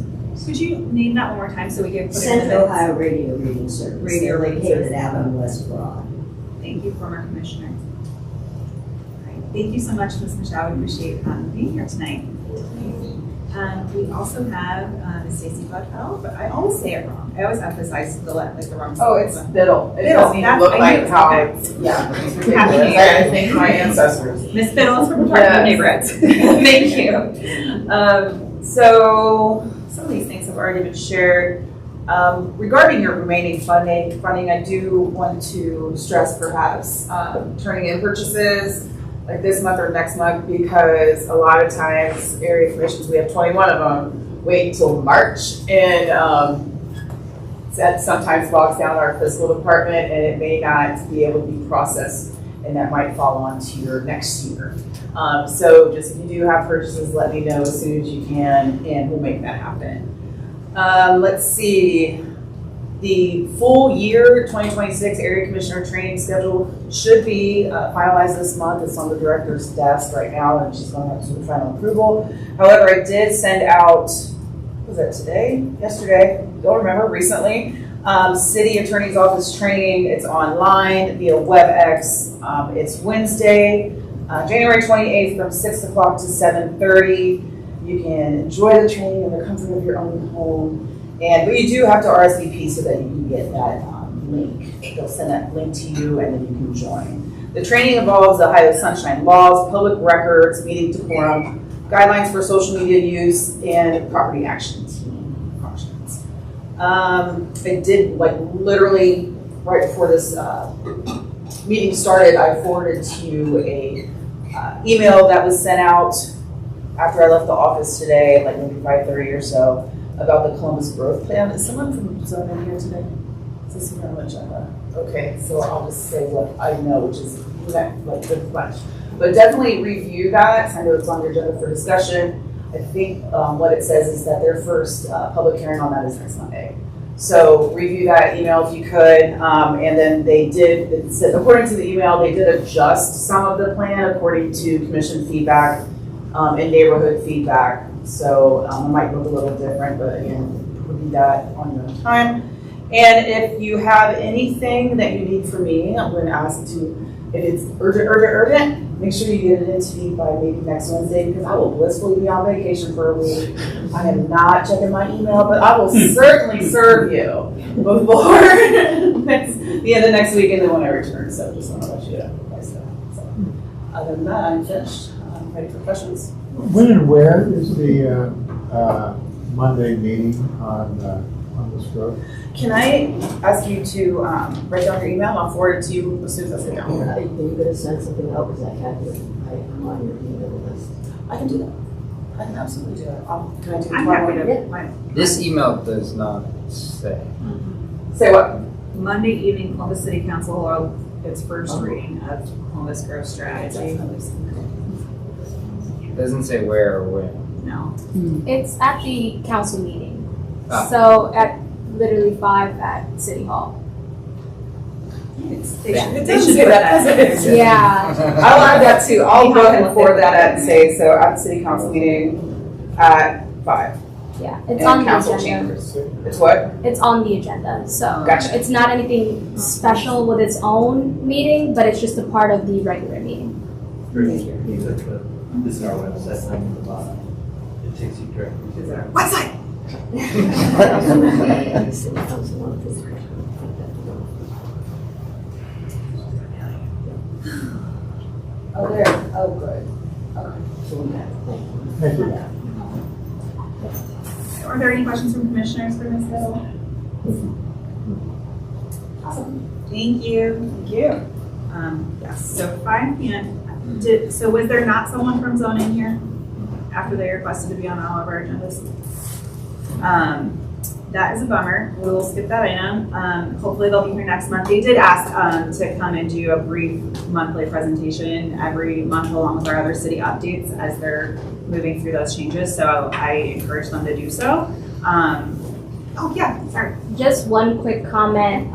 Could you name that one more time so we can put it in the Central minutes? Ohio Radio Reading Service. Radio They're Reading located Service. out on West Broad. Thank you, former commissioner. All right. Thank you so much, Ms. Michelle. We appreciate being here tonight. We also have Ms. Stacy Buttrell, but I always say it wrong. I always emphasize the wrong. Oh, it's Biddle. It Biddle. doesn't even That's- look I like knew. how Okay. it's, Happy ridiculous. New Year. I think my ancestors. Ms. Biddle is from Department of Neighborhoods. Thank you. So some of these things have already been shared. Regarding your remaining funding, I do want to stress perhaps turning in purchases like this month or next month, because a lot of times area commissions, we have 21 of them, wait until March, and that sometimes bogs down our fiscal department, and it may not be able to be processed, and that might fall onto your next year. So just if you do have purchases, let me know as soon as you can, and we'll make that happen. Let's see. The full year 2026 area commissioner training schedule should be finalized this month. It's on the director's desk right now, and she's going to have to do final approval. However, I did send out, was that today? Yesterday? Don't remember, recently. City Attorney's Office training. It's online via WebEx. It's Wednesday, January 28th from 6 o'clock to 7:30. You can enjoy the training in the comfort of your own home. But you do have to RSVP so that you can get that link. They'll send that link to you, and then you can join. The training involves the Ohio Sunshine laws, public records, meeting decorum, guidelines for social media use, and property action team functions. I did, literally right before this meeting started, I forwarded to you a email that was sent out after I left the office today, maybe 5:30 or so, about the Columbus Growth Plan. Is someone from Zoning here today? Is this here on the agenda? Okay, so I'll just say what I know, which is good bunch. But definitely review that. I know it's on your agenda for discussion. I think what it says is that their first public hearing on that is next Monday. So review that email if you could. And then it said, according to the email, they did adjust some of the plan according to commission feedback and neighborhood feedback. So it might look a little different, but again, we'll do that on your own time. And if you have anything that you need from me, I'm going to ask if it's urgent, make sure you get it into me by maybe next Wednesday, because I will blissfully be on vacation for a week. I am not checking my email, but I will certainly serve you before the end of next week, and then when I return. So just want to let you know. So, other than that, I'm finished. I'm ready for questions. When and where is the Monday meeting on on this road. Can I ask you to write down your email? I'll forward it to you as soon as I sit down. Are you gonna send something out, because I have your item on your email list? I can do that. I can absolutely do that. Can I do it I'm tomorrow? happy to- Fine. This email does not say. Say what? Monday evening, Columbus City Council will hold its first reading of Columbus growth strategy. It doesn't say where or when. No. It's at the council meeting. Ah. So at literally 5 at City Hall. It doesn't say that, does it? Yeah. I'll add that too. I'll go ahead and forward that and say, so at the city council meeting at 5. Yeah. It's in on the council agenda. chambers. It's what? It's on the agenda. So Gotcha. it's not anything special with its own meeting, but it's just a part of the regular meeting. This is our website, link at the bottom. It takes you directly to there. Website! Oh, there. Oh, good. Thank you. Are there any questions from commissioners for Ms. Little? Awesome. Thank you. Thank you. Yes, so 5 p.m. So was there not someone from zoning here after they requested to be on all of our agendas? That is a bummer. We will skip that item. Hopefully they'll be here next month. They did ask to come and do a brief monthly presentation every month along with our other city updates as they're moving through those changes. So I encourage them to do so. Oh yeah, sorry. Just one quick comment.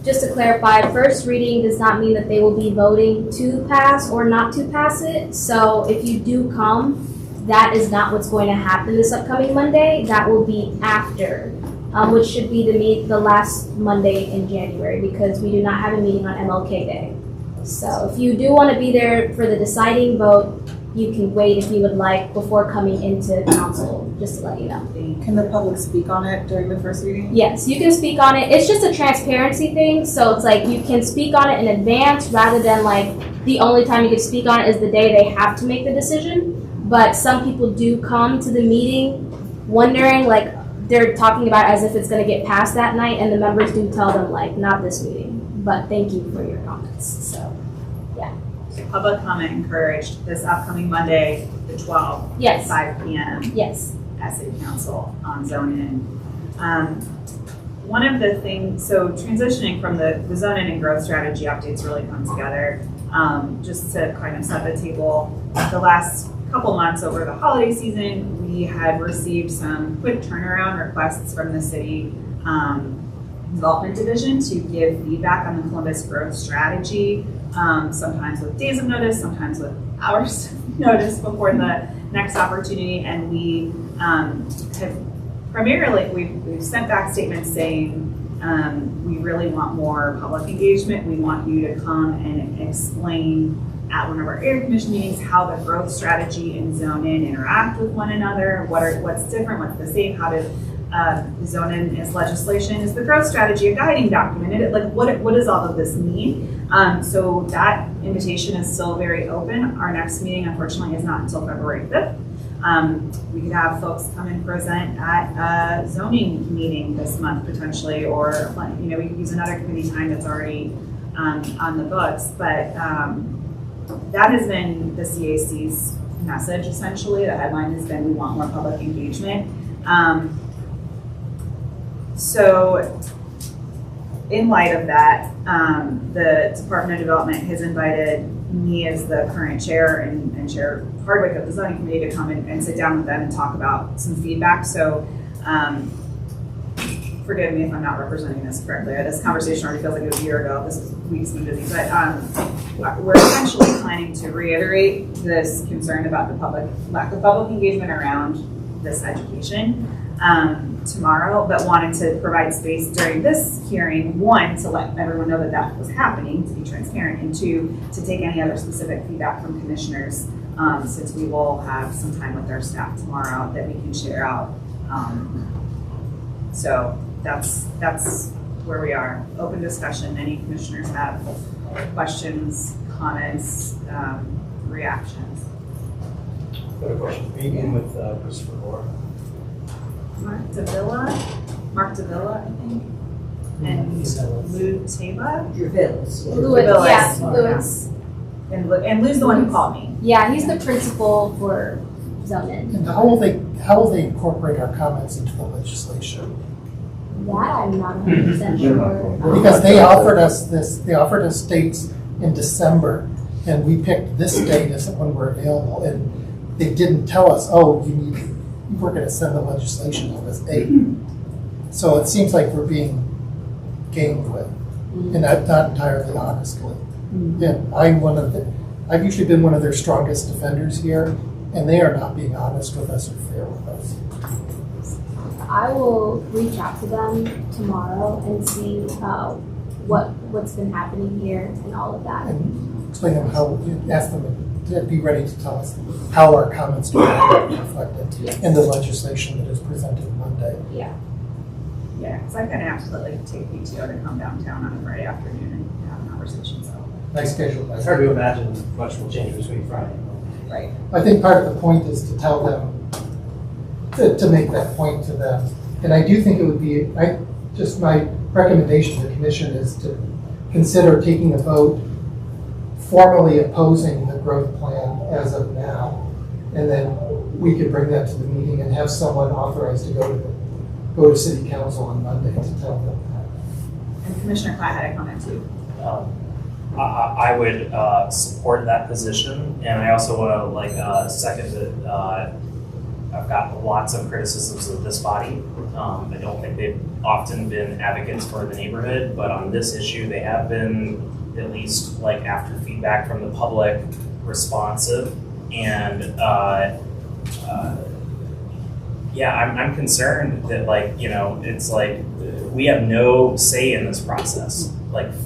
Just to clarify, first reading does not mean that they will be voting to pass or not to pass it. So if you do come, that is not what's going to happen this upcoming Monday. That will be after, which should be the last Monday in January, because we do not have a meeting on MLK Day. So if you do want to be there for the deciding vote, you can wait if you would like before coming into council, just to let you know. Can the public speak on it during the first reading? Yes, you can speak on it. It's just a transparency thing. So it's like you can speak on it in advance rather than like the only time you can speak on it is the day they have to make the decision. But some people do come to the meeting wondering, like they're talking about it as if it's going to get passed that night, and the members do tell them like, not this meeting. But thank you for your comments. So, yeah. Public comment encouraged this upcoming Monday, the 12th, Yes. 5 p.m. Yes. at City Council on Zone In. One of the things, so transitioning from the Zone In and growth strategy updates really come together. Just to kind of set the table, the last couple months over the holiday season, we had received some quick turnaround requests from the city development division to give feedback on the Columbus growth strategy, sometimes with days of notice, sometimes with hours of notice before the next opportunity. And we have primarily, we've sent back statements saying we really want more public engagement. We want you to come and explain at one of our area commission meetings how the growth strategy and Zone In interact with one another. What's different, what's the same, how does Zone In is legislation, is the growth strategy a guiding document? What does all of this mean? So that invitation is still very open. Our next meeting, unfortunately, is not until February 5th. We could have folks come and present at a zoning meeting this month potentially, or we could use another committee time that's already on the books. But that has been the CAC's message essentially. The headline has been, we want more public engagement. So in light of that, the Department of Development has invited me as the current chair and Chair Hardwick of the zoning committee to come and sit down with them and talk about some feedback. So forgive me if I'm not representing this correctly. This conversation already feels like it was a year ago. This week's been busy, but we're essentially planning to reiterate this concern about the lack of public engagement around this education tomorrow, but wanted to provide space during this hearing, one, to let everyone know that that was happening, to be transparent, and two, to take any other specific feedback from commissioners, since we will have some time with our staff tomorrow that we can share out. So that's where we are. Open discussion. Any commissioners have questions, comments, reactions? Got a question. Are you meeting with Christopher Moore? Mark Davila? Mark Davila, I think, and Lou Taba. Dravilis. Lewis, Dravilis. yes, Oh, Lewis. And Lou's the one who called me. Yeah, he's the principal for zoning. And how will they incorporate our comments into the legislation? That I'm not 100% sure. Because they offered us dates in December, and we picked this date as when we're available, and they didn't tell us, oh, we're gonna send the legislation on this date. So it seems like we're being gamed with, and that's not entirely honestly. And I've usually been one of their strongest defenders here, and they are not being honest with us or fair with us. I will reach out to them tomorrow and see what's been happening here and all of that. And explain them ask them to be ready to tell us how our comments are reflected in the legislation that is presented Monday. Yeah, because I'm gonna have to take PTO to come downtown on a Friday afternoon and have a conversation, so. Nice schedule. It's hard to imagine much will change between Friday and Monday. Right. I think part of the point is to tell them, to make that point to them. And I do think it would be, my recommendation to the commission is to consider taking a vote formally opposing the growth plan as of now. And then we could bring that to the meeting and have someone authorized to go to city council on Monday to tell them that. And Commissioner Platt had a comment too. I would support that position, and I also want to second that I've got lots of criticisms of this body. I don't think they've often been advocates for the neighborhood, but on this issue, they have been, at least after feedback from the public, responsive. And I'm concerned that it's we have no say in this process.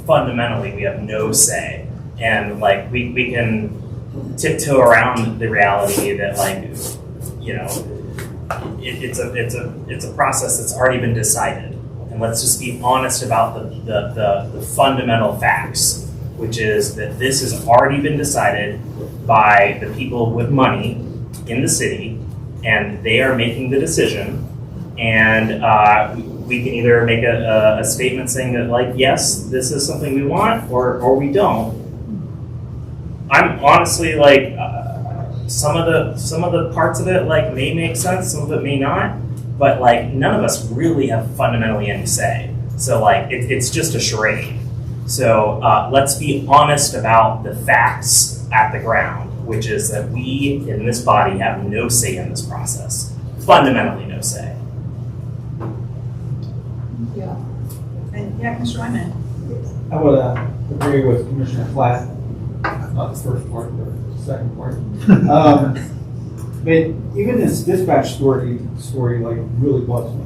Fundamentally, we have no say, and we can tiptoe around the reality that it's a process that's already been decided, and let's just be honest about the fundamental facts, which is that this has already been decided by the people with money in the city, and they are making the decision, and we can either make a statement saying that yes, this is something we want, or we don't. I'm honestly some of the parts of it may make sense, some of it may not, but none of us really have fundamentally any say. So it's just a charade. So let's be honest about the facts at the ground, which is that we in this body have no say in this process. Fundamentally no say. Yeah. And Commissioner Wyman. I would agree with Commissioner Platt, not the first part, but the second part. But even this dispatch story really bugs me,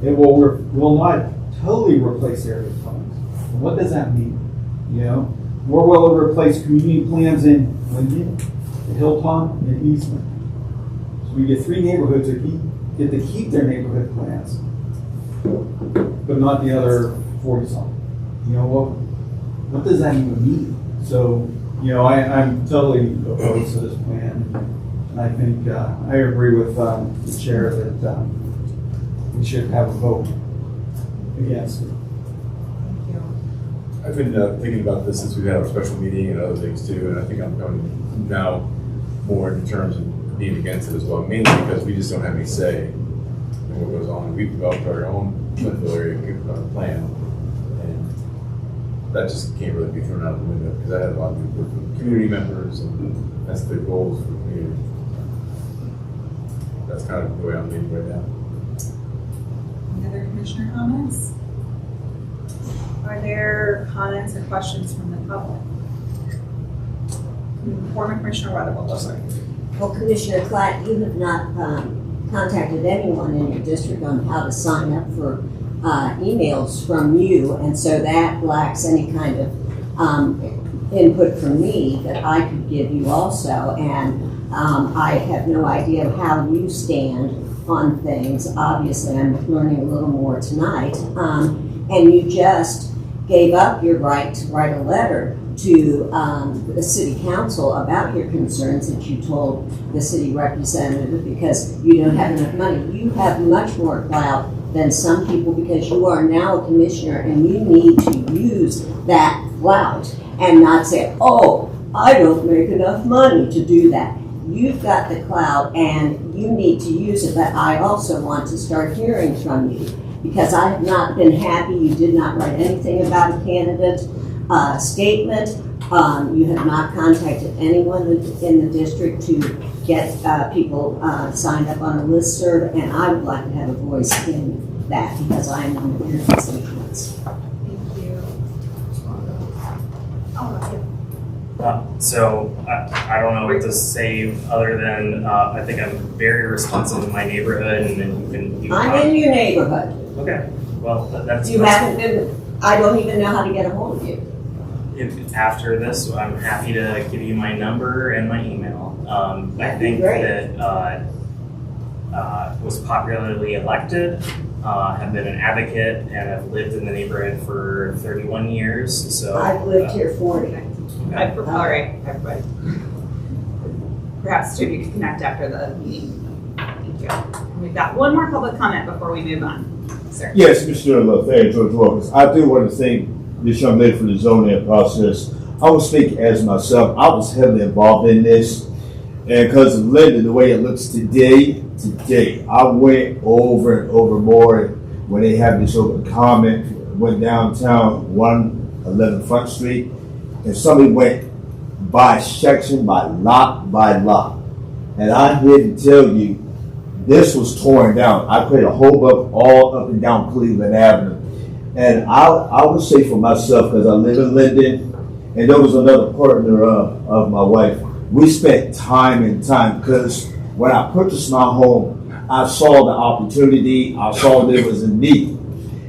It will not totally replace area funds. And what does that mean? More will it replace community plans in Linden, Hilltop, and Eastman. So we get 3 neighborhoods that get to keep their neighborhood plans, but not the other 40-something. What does that even mean? So, I'm totally opposed to this plan. And I think I agree with the chair that we should have a vote against it. I've been thinking about this since we've had our special meeting and other things too, and I think I'm coming now more in terms of being against it as well, mainly because we just don't have any say in what goes on. We've developed our own Clintonville area plan, and that just can't really be thrown out the window because I had a lot of people with community members, and that's the goals for the community. That's kind of the way I'm leaning right now. Any other commissioner comments? Are there comments or questions from the public? Former Commissioner Weatherall, sorry. Well, Commissioner Platt, you have not contacted anyone in your district on how to sign up for emails from you, and so that lacks any kind of input from me that I could give you also, and I have no idea how you stand on things. Obviously, I'm learning a little more tonight, and you just gave up your right to write a letter to the city council about your concerns that you told the city representative because you don't have enough money. You have much more clout than some people because you are now a commissioner and you need to use that clout and not say, oh, I don't make enough money to do that. You've got the clout and you need to use it, but I also want to start hearing from you because I have not been happy. You did not write anything about a candidate statement. You have not contacted anyone in the district to get people signed up on a listserv, and I would like to have a voice in that because I am one of your constituents. Thank you. So I don't know what to say other than I think I'm very responsive in my neighborhood, and then you can. I'm in your neighborhood. Okay. Well, that's. You haven't been. I don't even know how to get a hold of you. If after this, I'm happy to give you my number and my email. I think great. that was popularly elected, have been an advocate, and have lived in the neighborhood for 31 years. So I've lived here 40. All right, everybody. Perhaps two of you could connect after the meeting. Thank you. We've got one more public comment before we move on. Sir. Yes, Mr. LaFayette, George Walker. I do want to thank this young lady for the zoning process. I will speak as myself. I was heavily involved in this. And because of Linda, the way it looks today, I went over and over more when they have this open comment, went downtown 111 Front Street, and somebody went by section, by lot. And I'm here to tell you, this was torn down. I created a whole bunch all up and down Cleveland Avenue. And I would say for myself, because I live in Linden, and there was another partner of my wife, we spent time and time because when I purchased my home, I saw the opportunity, I saw there was a need.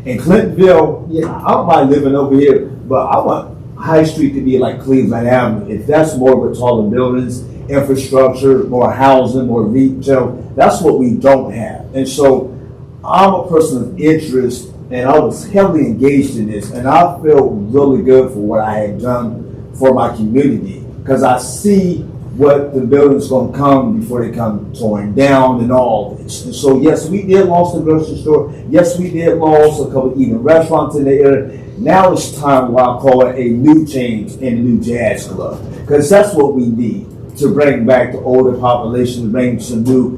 In Clintonville, I don't mind living over here, but I want High Street to be like Cleveland Avenue. If that's more with taller buildings, infrastructure, more housing, more retail, that's what we don't have. And so I'm a person of interest, and I was heavily engaged in this, and I feel really good for what I had done for my community because I see what the building's going to come before they come torn down and all this. And so, yes, we did lose the grocery store. Yes, we did lose a couple of eating restaurants in the area. Now it's time what I call it a new change in the new jazz club because that's what we need to bring back the older population, to bring some new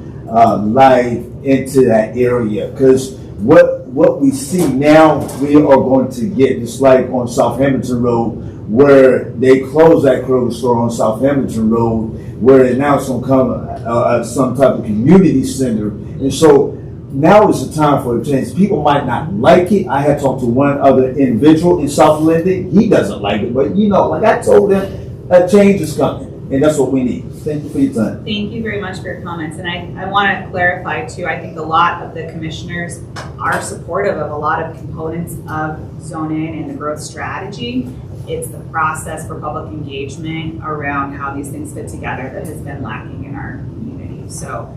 life into that area because what we see now, we are going to get, just like on South Hamilton Road, where they closed that Kroger store on South Hamilton Road, where now it's going to come some type of community center. And so now is the time for a change. People might not like it. I had talked to one other individual in South Linden. He doesn't like it, but like I told him, a change is coming, and that's what we need. Thank you for your time. Thank you very much for your comments. And I want to clarify too, I think a lot of the commissioners are supportive of a lot of components of zoning and the growth strategy. It's the process for public engagement around how these things fit together that has been lacking in our community. So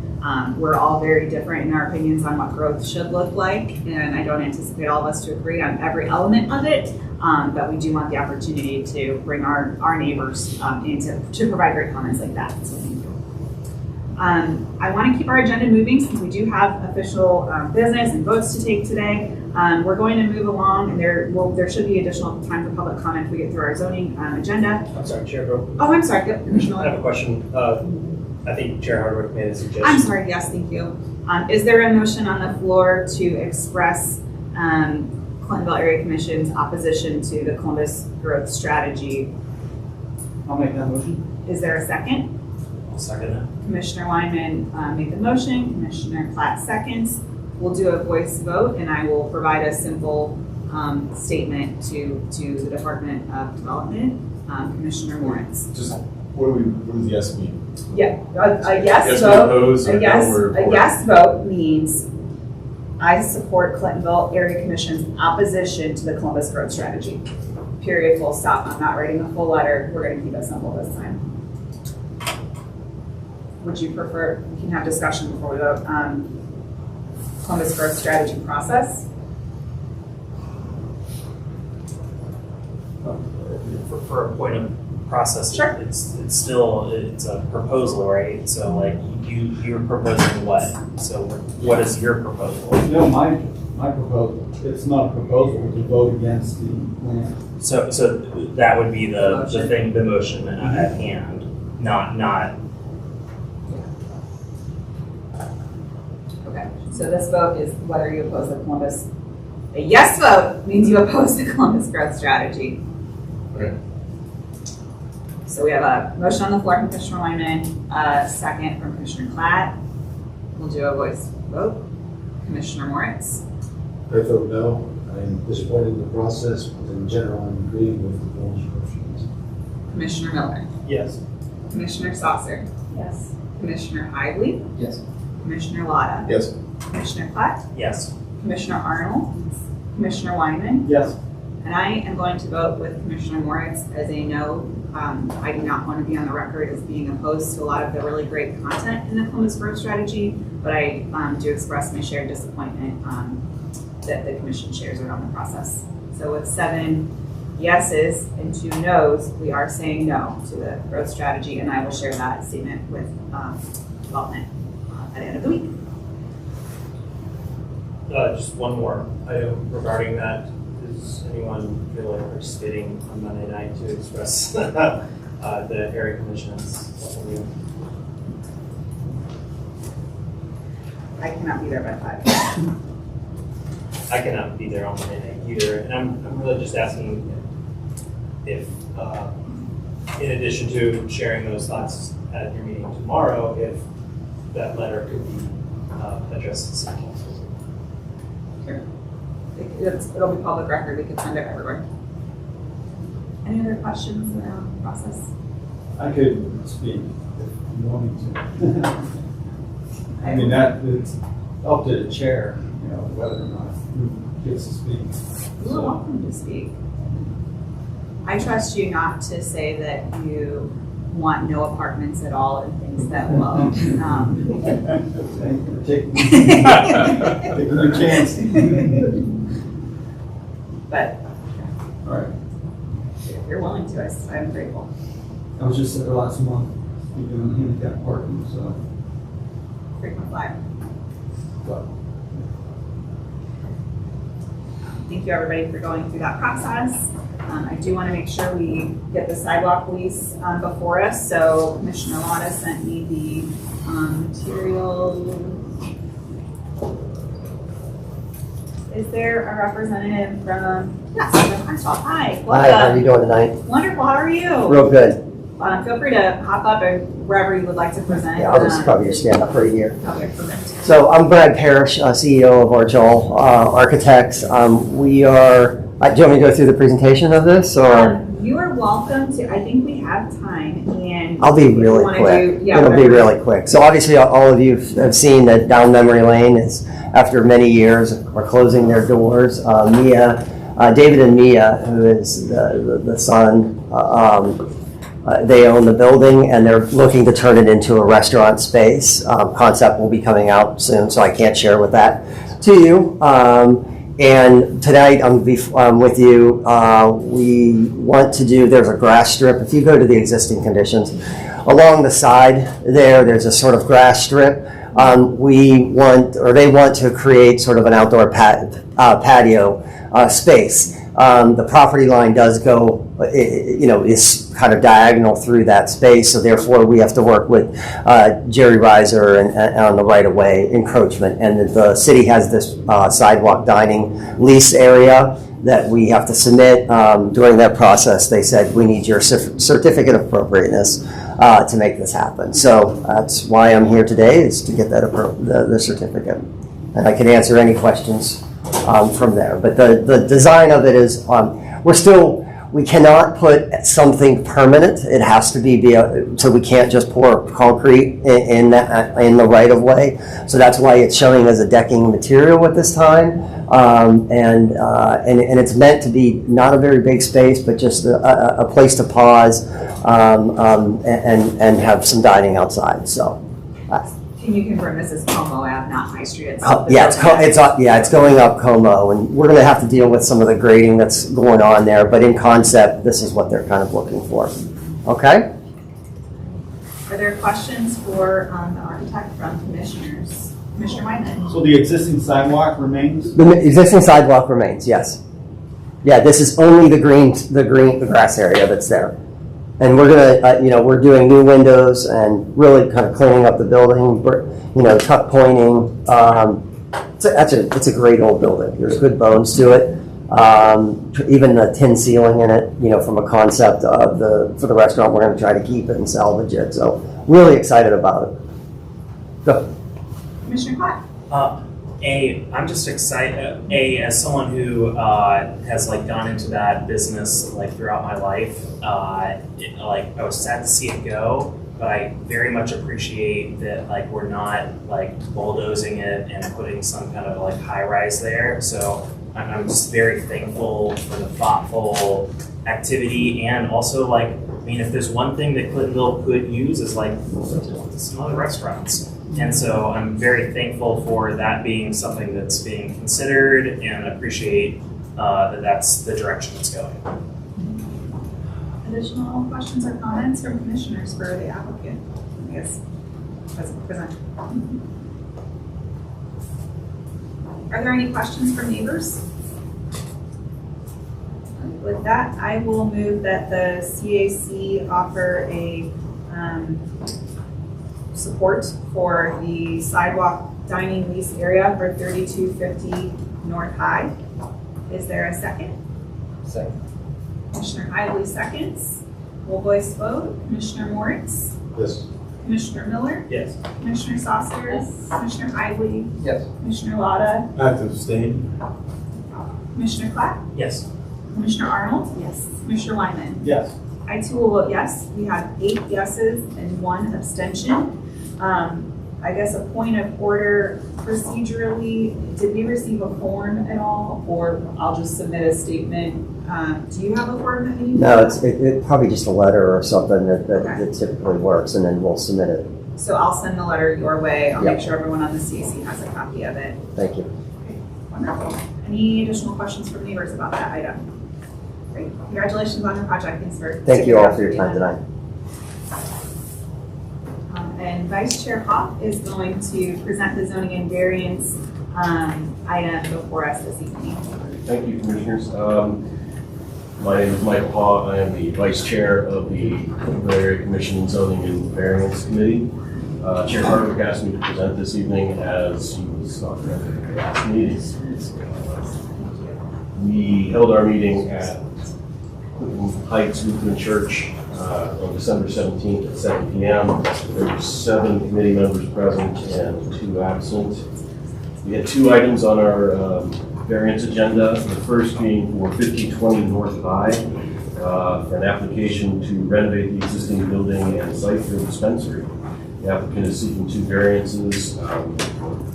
we're all very different in our opinions on what growth should look like. And I don't anticipate all of us to agree on every element of it. But we do want the opportunity to bring our neighbors in to provide great comments like that. So thank you. I want to keep our agenda moving since we do have official business and votes to take today. We're going to move along, and there should be additional time for public comment if we get through our zoning agenda. I'm sorry, Chair Bro. Oh, I'm sorry. Yep, Commissioner. I have a question. I think Chair Hardwick made a suggestion. I'm sorry. Yes, thank you. Is there a motion on the floor to express Clintonville Area Commission's opposition to the Columbus Growth Strategy? I'll make that motion. Is there a second? I'll second it. Commissioner Wyman made the motion. Commissioner Platt seconds. We'll do a voice vote, and I will provide a simple statement to the Department of Development. Commissioner Moritz. Just what does yes mean? Yeah, a yes Yes, vote. we oppose, or no, we're A for? yes vote means I support Clintonville Area Commission's opposition to the Columbus Growth Strategy. Period, full stop. I'm not writing a full letter. We're going to keep it simple this time. Would you prefer, we can have discussion before we vote, Columbus Growth Strategy process? For a point of process, Sure. it's still a proposal, right? So like you're proposing what? So what is your proposal? No, my my proposal, it's not a proposal to vote against the plan. So that would be the thing, the motion at hand, not. Okay, so this vote is whether you oppose the Columbus. A yes vote means you oppose the Columbus growth strategy. Okay. So we have a motion on the floor from Commissioner Wyman, a second from Commissioner Klatt. We'll do a voice vote. Commissioner Moritz. I vote no. I'm disappointed in the process, but in general, I'm agreeing with the goals motions. Commissioner Miller. Yes. Commissioner Saucer. Yes. Commissioner Hively. Yes. Commissioner Lotta. Yes. Commissioner Klatt. Yes. Commissioner Arnold. Commissioner Wyman. Yes. And I am going to vote with Commissioner Moritz as a no. I do not want to be on the record as being opposed to a lot of the really great content in the Columbus growth strategy, but I do express my shared disappointment that the commission shares around the process. So with 7 yeses and 2 nos, we are saying no to the growth strategy, and I will share that statement with development at the end of the week. Just one more item regarding that. Does anyone feel like participating on Monday night to express the area commission's opinion? I cannot be there by 5. I cannot be there on Monday night either, and I'm really just asking if in addition to sharing those thoughts at your meeting tomorrow, if that letter could be addressed to city council. Sure. It'll be public record. We can send it everywhere. Any other questions around the process? I could speak if you want me to. I mean, it's up to the chair, whether or not who gets to speak. You're welcome to speak. I trust you not to say that you want no apartments at all and things that will. Take your chance. But All right. if you're willing to, I'm grateful. I was just there last month, doing handicap parking, so. Frequent flyer. But Thank you, everybody, for going through that process. I do want to make sure we get the sidewalk lease before us. So Commissioner Lotta sent me the material. Is there a representative from, yes, from Arkansas? Hi. Hi, how are you doing tonight? Wonderful, how are you? Real good. Feel free to hop up and wherever you would like to present. Yeah, I'll just probably just stand up right here. Okay, perfect. So I'm Brad Parrish, CEO of Arjol Architects. We are, do you want me to go through the presentation of this, or? You are welcome to, I think we have time, and. I'll be if you really wanna quick. yeah, It'll be whatever. really quick. So obviously, all of you have seen that down memory lane is, after many years, are closing their doors. David and Mia, who is the son, they own the building and they're looking to turn it into a restaurant space. Concept will be coming out soon, so I can't share with that to you. And tonight I'm with you. We want to do, there's a grass strip. If you go to the existing conditions, along the side there's a sort of grass strip. They want to create sort of an outdoor patio space. The property line does go, is kind of diagonal through that space, so therefore we have to work with Jerry Reiser and on the right-of-way encroachment. And the city has this sidewalk dining lease area that we have to submit. During that process, they said, we need your certificate of appropriateness to make this happen. So that's why I'm here today, is to get that the certificate. And I can answer any questions from there. But the design of it is, we cannot put something permanent. It has to be so we can't just pour concrete in the right of way. So that's why it's showing as a decking material at this time. And it's meant to be not a very big space, but just a place to pause and have some dining outside. So. Can you confirm this is Como Ave, not High Street? It's going up Como, and we're going to have to deal with some of the grading that's going on there. But in concept, this is what they're kind of looking for. Okay. Are there questions for the architect from commissioners? Commissioner Wyman? So the existing sidewalk remains? The existing sidewalk remains, yes. Yeah, this is only the grass area that's there. And we're gonna, we're doing new windows and really kind of cleaning up the building, tuck pointing. It's a great old building. There's good bones to it. Even the tin ceiling in it, from a concept for the restaurant, we're gonna try to keep it and salvage it. So really excited about it. Go. Commissioner Clark? I'm just excited. As someone who has gone into that business throughout my life, I was sad to see it go, but I very much appreciate that we're not bulldozing it and putting some kind of high rise there. So I'm just very thankful for the thoughtful activity, and also if there's one thing that Clintonville could use is some other restaurants. And so I'm very thankful for that being something that's being considered, and appreciate that that's the direction it's going. Additional questions or comments from commissioners for the applicant? Yes, present. Are there any questions from neighbors? With that, I will move that the CAC offer a support for the sidewalk dining lease area for 3250 North High. Is there a second? Second. Commissioner Hively seconds. We'll voice vote. Commissioner Moritz? Yes. Commissioner Miller? Yes. Commissioner Saucer? Yes. Commissioner Hively? Yes. Commissioner Lada? I have to abstain. Commissioner Clapp? Yes. Commissioner Arnold? Yes. Commissioner Wyman? Yes. I too will vote yes. We have 8 yeses and 1 abstention. I guess a point of order procedurally, did we receive a form at all, or I'll just submit a statement? Do you have a form that you need? No, it's probably just a letter or something that typically works, and then we'll submit it. So I'll send the letter your way. I'll Yep. make sure everyone on the CAC has a copy of it. Thank you. Okay, wonderful. Any additional questions from neighbors about that item? Great. Congratulations on your project. Thanks for. Thank you all for your time tonight. And Vice Chair Hoff is going to present the zoning and variance item before us this evening. Thank you, Commissioners. My name is Michael Haw. I am the Vice Chair of the Clintonville Area Commission Zoning and Variance Committee. Chair Hardwick asked me to present this evening as he was not present at the last meeting. We held our meeting at Clinton Heights Lutheran Church on December 17th at 7 p.m. There were 7 committee members present and 2 absent. We had 2 items on our variance agenda. The first being for 5020 North High for an application to renovate the existing building and site for a dispensary. The applicant is seeking 2 variances.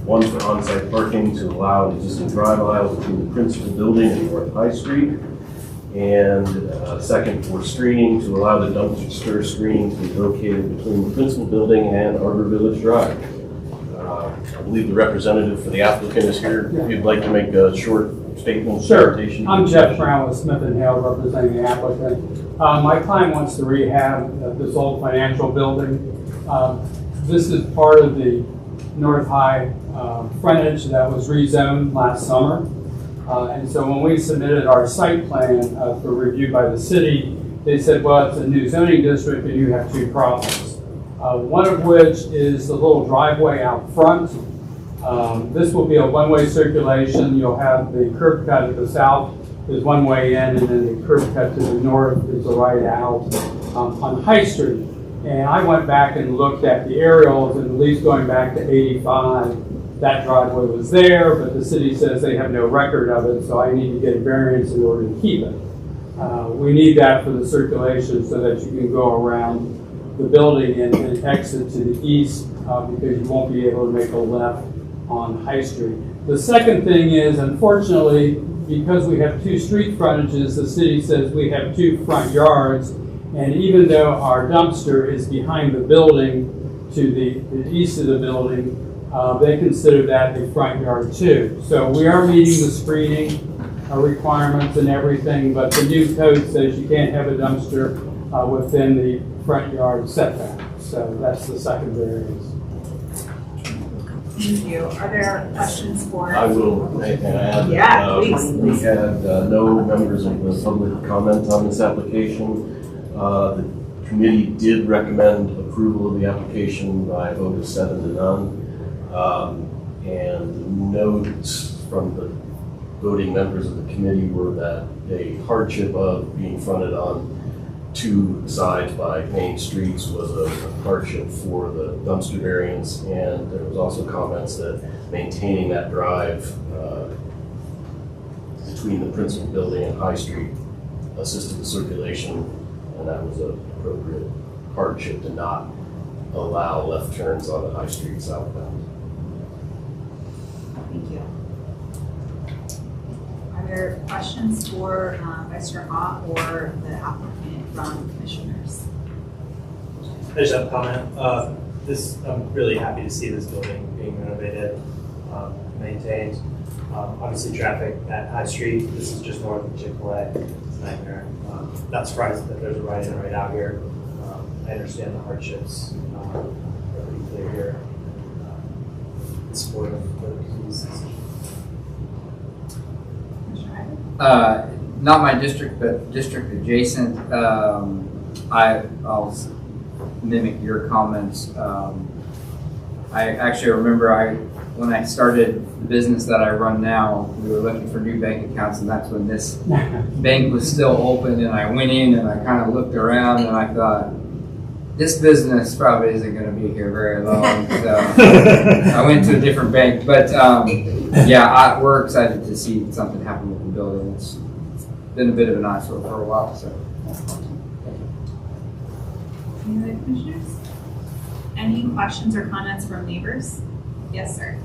One for on-site parking to allow an existing drive aisle between the principal building and North High Street, and second for screening to allow the dumpster screening to be located between the principal building and Arbor Village Drive. I believe the representative for the applicant is here. If you'd like to make a short statement. Sure. I'm Jeff Brown with Smith & Hale representing the applicant. My client wants to rehab this old financial building. This is part of the North High frontage that was rezoned last summer. And so when we submitted our site plan for review by the city, they said, well, it's a new zoning district and you have 2 problems. One of which is the little driveway out front. This will be a one-way circulation. You'll have the curb cut at the south is one way in, and then the curb cut to the north is the right out on High Street. And I went back and looked at the aerials, and at least going back to 85, that driveway was there, but the city says they have no record of it, so I need to get a variance in order to keep it. We need that for the circulation so that you can go around the building and exit to the east because you won't be able to make a left on High Street. The second thing is, unfortunately, because we have 2 street frontages, the city says we have 2 front yards, and even though our dumpster is behind the building to the east of the building, they consider that a front yard too. So we are meeting the screening requirements and everything, but the new code says you can't have a dumpster within the front yard setback. So that's the second variance. Thank you. Are there questions for? I will add. Yeah, please. We had no members of the public comment on this application. The committee did recommend approval of the application by a vote of 7-0. And notes from the voting members of the committee were that a hardship of being fronted on two sides by main streets was a hardship for the dumpster variance, and there was also comments that maintaining that drive between the principal building and High Street assisted the circulation, and that was an appropriate hardship to not allow left turns on the High Street southbound. Thank you. Are there questions for Vice Chair Ott or the applicant from commissioners? I just have a comment. I'm really happy to see this building being renovated, maintained. Obviously traffic at High Street, this is just north of Chick-fil-A, it's a nightmare. Not surprised that there's a right in and right out here. I understand the hardships, they're pretty clear here. In support of the community's decision. Not my district, but district adjacent. I'll mimic your comments. I actually remember when I started the business that I run now, we were looking for new bank accounts, and that's when this bank was still open, and I went in and I kind of looked around and I thought, this business probably isn't going to be here very long. So I went to a different bank, but yeah, we're excited to see something happen with the building. It's been a bit of an eyesore for a while. So, Any other commissioners? Any questions or comments from neighbors? Yes, sir.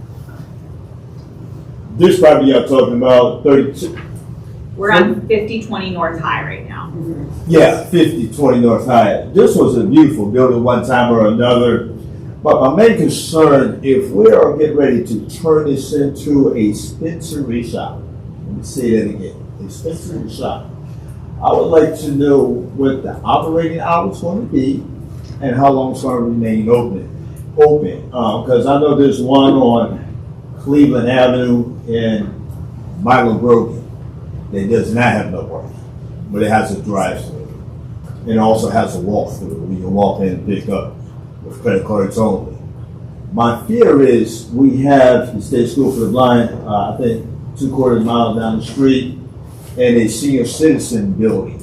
This property y'all talking about 32. We're on 5020 North High right now. Yeah, 5020 North High. This was a beautiful building one time or another. But my main concern, if we are getting ready to turn this into a dispensary shop, let me say that again, a dispensary shop, I would like to know what the operating hours going to be and how long it's going to remain open. Because I know there's one on Cleveland Avenue in Michael Brogan that does not have no parking, but it has a drive-through. It also has a walk-through where you can walk in and pick up with credit cards only. My fear is we have the State School for the Blind, I think 2/4 mile down the street, and a senior citizen building.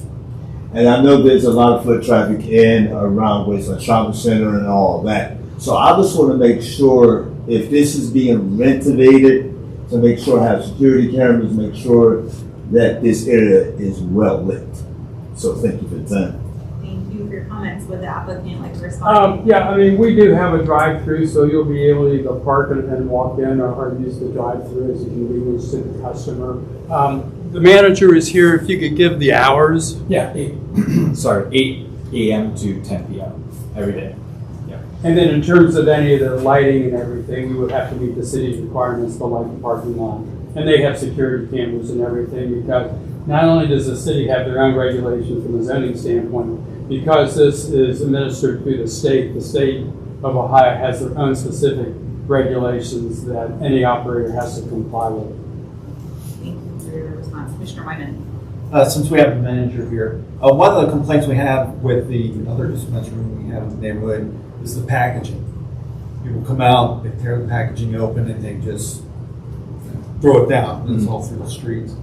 And I know there's a lot of foot traffic in around Wasteland Shopping Center and all of that. So I just want to make sure if this is being renovated, to make sure I have security cameras, make sure that this area is well lit. So thank you for the time. Thank you for your comments. Would the applicant like to respond? Yeah, I mean, we do have a drive-through, so you'll be able to either park and walk in or use the drive-through as a convenience to the customer. The manager is here. If you could give the hours. Yeah, 8 a.m. to 10 p.m. every day. Yeah. And then in terms of any of the lighting and everything, we would have to meet the city's requirements to light the parking lot. And they have security cameras and everything, because not only does the city have their own regulations from a zoning standpoint, because this is administered through the state of Ohio has their own specific regulations that any operator has to comply with. Thank you for your response. Commissioner Wyman. Since we have a manager here, one of the complaints we have with the other dispensary we have in the neighborhood is the packaging. People come out, they tear the packaging open, and they just throw it down. And it's all through the streets.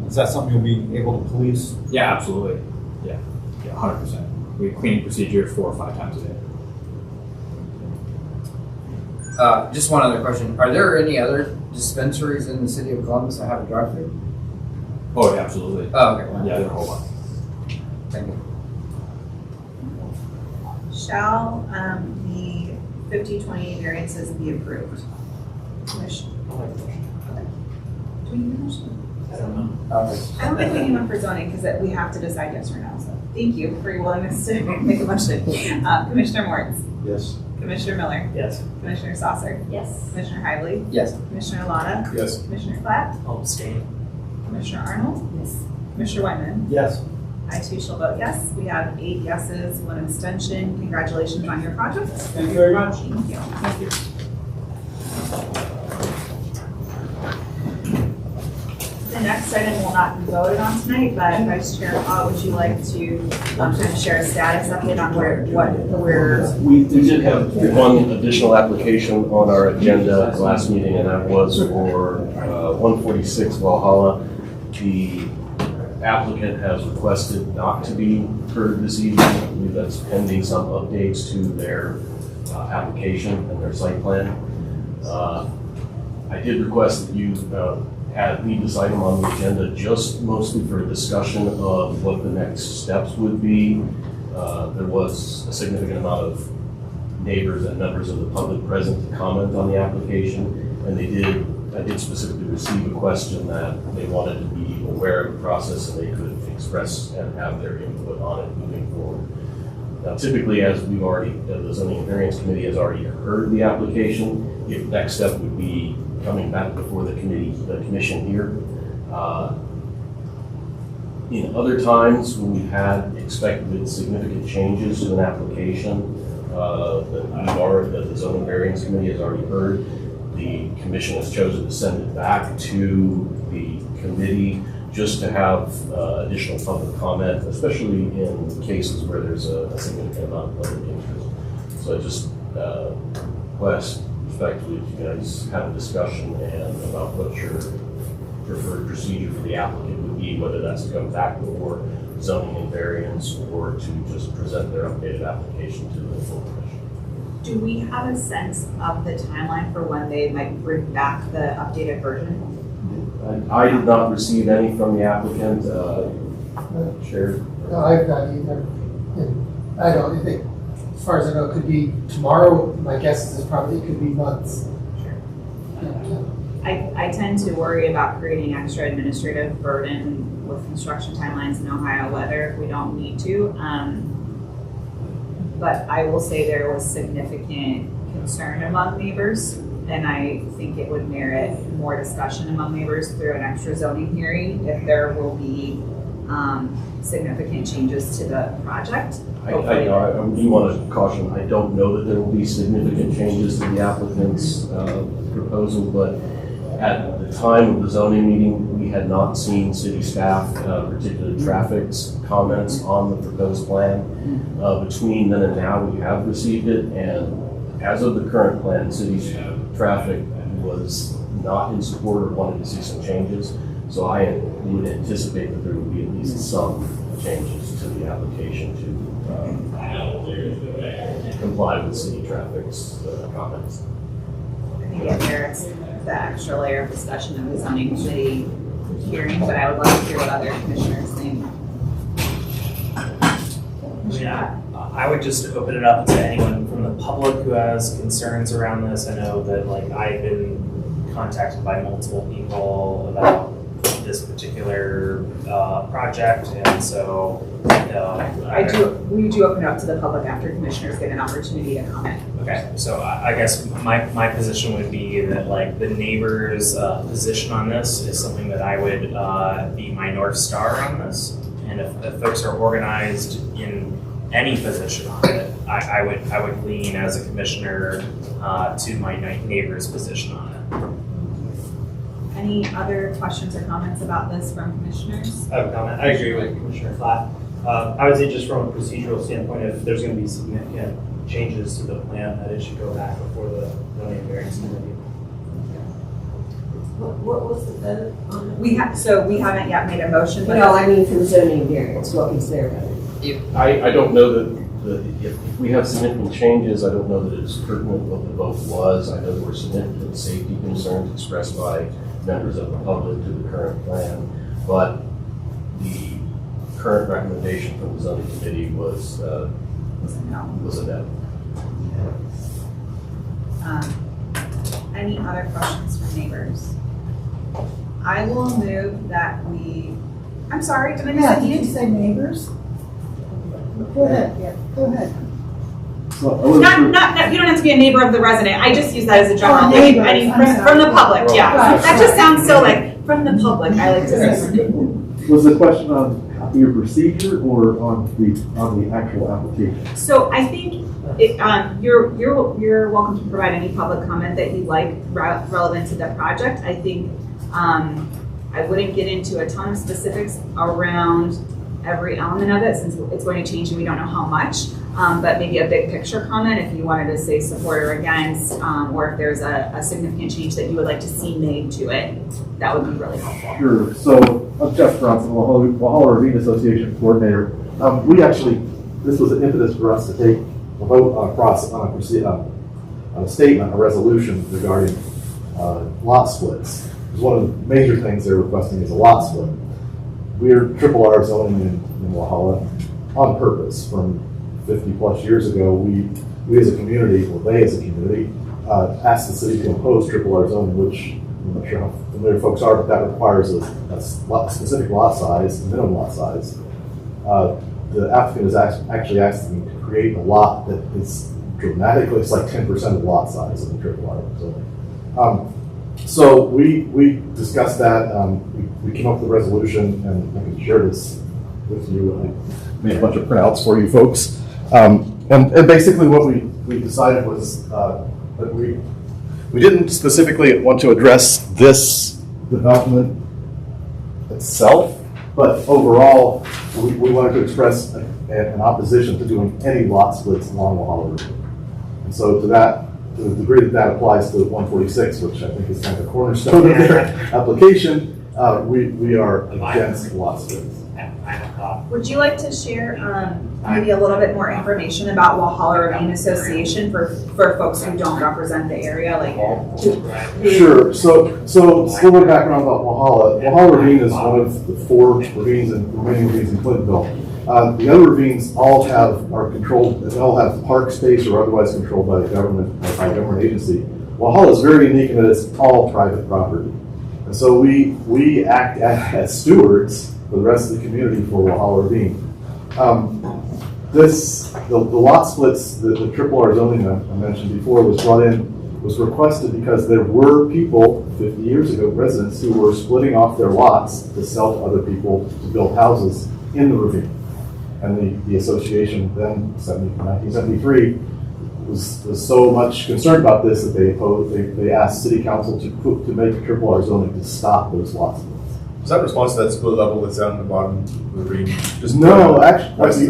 Is that something you'll be able to police? Yeah, absolutely. Yeah, 100%. We clean procedure 4 or 5 times a day. Just one other question. Are there any other dispensaries in the city of Columbus that have a drive-thru? Oh, yeah, absolutely. Oh, okay. Yeah, there are a whole lot. Thank you. Shall the 5020 variances be approved? Commissioner. Do we need a motion? I don't know. I don't think we need one for zoning because we have to decide yes or no. So thank you for your willingness to make a motion. Commissioner Moritz. Yes. Commissioner Miller. Yes. Commissioner Saucer. Yes. Commissioner Hively. Yes. Commissioner Lana. Yes. Commissioner Platt. I'll abstain. Commissioner Arnold. Yes. Commissioner Wyman. Yes. I too shall vote yes. We have 8 yeses, 1 abstention. Congratulations on your project. Thank you very much. Thank you. Thank you. next item will not be voted on tonight, but Vice Chair Hall, would you like to kind of share a status update on what we're? We did have one additional application on our agenda last meeting, and that was for 146 Valhalla. The applicant has requested not to be heard this evening. I believe that's pending some updates to their application and their site plan. I did request that you leave this item on the agenda just mostly for a discussion of what the next steps would be. There was a significant amount of neighbors and members of the public present to comment on the application, and I did specifically receive a question that they wanted to be aware of the process and they could express and have their input on it moving forward. Now, typically, as the Zoning and Variance Committee has already heard the application, the next step would be coming back before the commission here. In other times, when we've had expected significant changes to an application that the Zoning and Variance Committee has already heard, the commission has chosen to send it back to the committee just to have additional public comment, especially in cases where there's a significant amount of public interest. So I just request respectfully if you guys have a discussion and about what your preferred procedure for the applicant would be, whether that's to come back before zoning and variance or to just present their updated application to the full commission. Do we have a sense of the timeline for when they might bring back the updated version? I did not receive any from the applicant. Chair? No, I've not either. And I don't think, as far as I know, it could be tomorrow. My guess is probably it could be months. I tend to worry about creating extra administrative burden with construction timelines in Ohio weather if we don't need to. But I will say there was significant concern among neighbors, and I think it would merit more discussion among neighbors through an extra zoning hearing if there will be significant changes to the project. I do want to caution, I don't know that there will be significant changes to the applicant's proposal, but at the time of the zoning meeting, we had not seen city staff, particularly traffic's comments on the proposed plan. Between then and now, we have received it, and as of the current plan, city's traffic was not in support or wanted to see some changes. So I would anticipate that there would be at least some changes to the application to comply with city traffic's comments. I think it merits the extra layer of discussion of the zoning committee hearing, but I would love to hear what other commissioners think. Yeah, I would just open it up to anyone from the public who has concerns around this. I know that I've been contacted by multiple people about this particular project, and so we do open it up to the public after commissioners get an opportunity to comment. Okay, so I guess my position would be that the neighbors' position on this is something that I would be my North Star on this, and if folks are organized in any position on it, I would lean as a commissioner to my neighbor's position on it. Any other questions or comments about this from commissioners? I have a comment. I agree with Commissioner Flatt. I would say just from a procedural standpoint, if there's going to be significant changes to the plan, that it should go back before the zoning and variance committee. What was the vote on it? We haven't yet made a motion. But No, I mean for the zoning variance, what was their vote? I don't know that if we have significant changes, I don't know that it's pertinent what the vote was. I know there were significant safety concerns expressed by members of the public to the current plan, but the current recommendation from the zoning committee was a no. Any other questions from neighbors? I will move that we. I'm sorry, did I miss Did you say neighbors? Go ahead. Yeah. Go ahead. Not, you don't have to be a neighbor of the resident. I just use that as a general. Neighbors. From the public, yeah. Right. That just sounds so from the public. I like to say. Was the question on your procedure or on the actual application? So I think you're welcome to provide any public comment that you'd like relevant to the project. I think I wouldn't get into a ton of specifics around every element of it since it's going to change and we don't know how much. But maybe a big picture comment if you wanted to say support or against, or if there's a significant change that you would like to see made to it, that would be really helpful. Sure. So I'm Jeff Bronson, Walhalla Ravine Association Coordinator. We actually, this was an impetus for us to take a vote on a statement, a resolution regarding lot splits. One of the major things they're requesting is a lot split. We're triple R zoning in Walhalla on purpose. From 50 plus years ago, we as a community, or they as a community, asked the city to impose triple R zoning, which I'm not sure how familiar folks are, but that requires a specific lot size, minimum lot size. The applicant is actually asking to create a lot that is dramatically, it's like 10% of the lot size of the triple R zoning. So we discussed that. We came up with a resolution, and I can share this with you. I made a bunch of printouts for you folks. And basically what we decided was that we didn't specifically want to address this development itself, but overall we wanted to express an opposition to doing any lot splits along Walhalla River. And so to the degree that applies to 146, which I think is kind of the cornerstone of their application, we are against lot splits. Would you like to share maybe a little bit more information about Walhalla Ravine Association for folks who don't represent the area? Sure. So a little background about Walhalla. Walhalla Ravine is one of the 4 ravines and remaining ravines in Clintonville. The other ravines are controlled. They all have park space or otherwise controlled by the government or by a government agency. Walhalla is very unique in that it's all private property, and so we act as stewards for the rest of the community for Walhalla Ravine. The lot splits, the triple R zoning I mentioned before was requested because there were people 50 years ago, residents, who were splitting off their lots to sell to other people to build houses in the ravine. And the association then, 1973, was so much concerned about this that they asked city council to make a triple R zoning to stop those lot splits. Is that response to that split level that's down at the bottom of the ravine? No, actually, west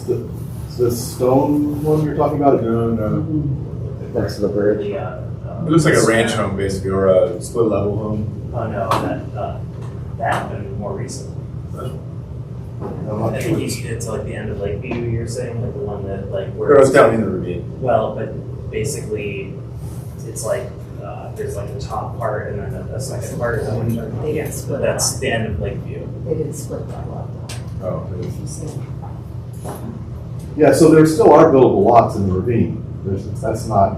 of the stone one you're talking about? No. Next to the bridge. It looks like a ranch home, basically, or a split level home. Oh no, that happened more recently. I think it's like the end of Lakeview. You're saying, like the one that where it's down in the ravine. Well, but basically, it's like there's like the top part and then a second part. Is that what you're talking about? They didn't split. That's the end of Lakeview. They didn't split that lot. Oh. Yeah, so there still are buildable lots in the ravine. It's not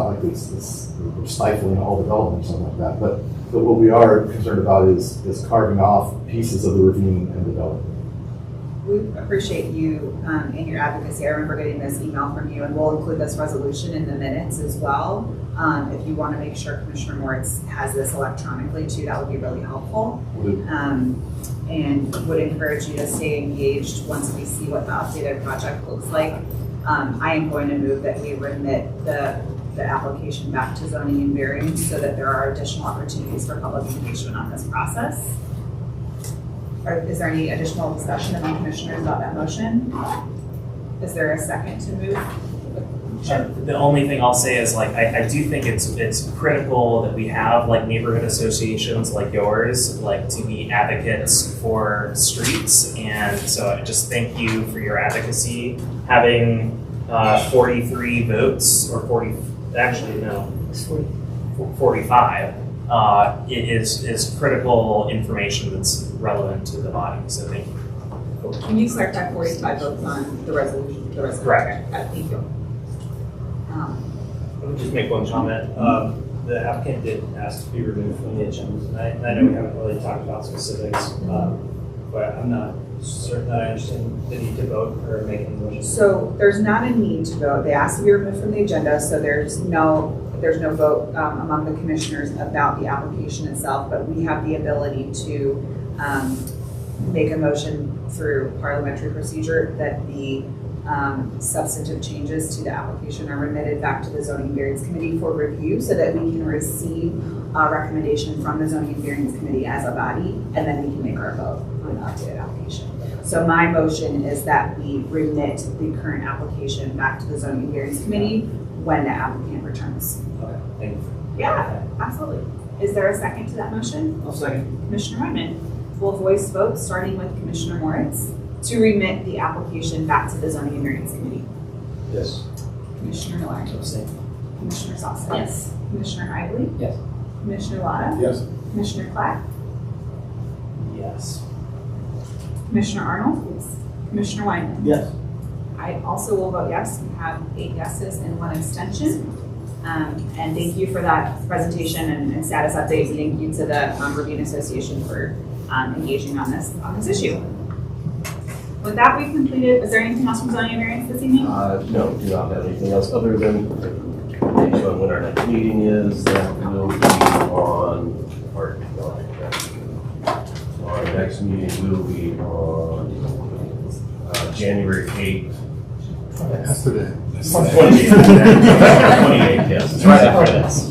like we're stifling all development or something like that. But what we are concerned about is carving off pieces of the ravine and development. We appreciate you and your advocacy. I remember getting this email from you, and we'll include this resolution in the minutes as well. If you want to make sure Commissioner Moritz has this electronically too, that would be really helpful. And would encourage you to stay engaged once we see what the updated project looks like. I am going to move that we remit the application back to zoning and variance so that there are additional opportunities for public engagement on this process. Is there any additional discussion among commissioners about that motion? Is there a second to move? The only thing I'll say is I do think it's critical that we have neighborhood associations like yours to be advocates for streets, and so I just thank you for your advocacy. Having 43 votes or 40, actually no, 45. It is critical information that's relevant to the body. So thank you. Can you clarify 45 votes on the resolution? Correct. Thank you. Let me just make one comment. The applicant did ask to be removed from the agenda tonight. I know we haven't really talked about specifics, but I'm not certain that I understand the need to vote or make a motion. So there's not a need to vote. They asked to be removed from the agenda, so there's no vote among the commissioners about the application itself, but we have the ability to make a motion through parliamentary procedure that the substantive changes to the application are remitted back to the Zoning and Variance Committee for review so that we can receive a recommendation from the Zoning and Variance Committee as a body, and then we can make our vote on the updated application. So my motion is that we remit the current application back to the Zoning and Variance Committee when the applicant returns. Okay, thank you. Yeah, absolutely. Is there a second to that motion? I'll second. Commissioner Ryman. We'll voice vote, starting with Commissioner Moritz, to remit the application back to the Zoning and Variance Committee. Yes. Commissioner Miller. Commissioner Sauce. Yes. Commissioner Ivory. Yes. Commissioner Latta. Yes. Commissioner Clack. Yes. Commissioner Arnold. Yes. Commissioner Wyman. Yes. I also will vote yes. We have 8 yeses and 1 abstention. And thank you for that presentation and status update. Thank you to the Review Association for engaging on this issue. With that, we've completed. Is there anything else from Zoning and Variance this evening? No, do not have anything else other than based on when our next meeting is. That will be on, our next meeting will be on January 8th. Yesterday. 28th, yes. It's right after this.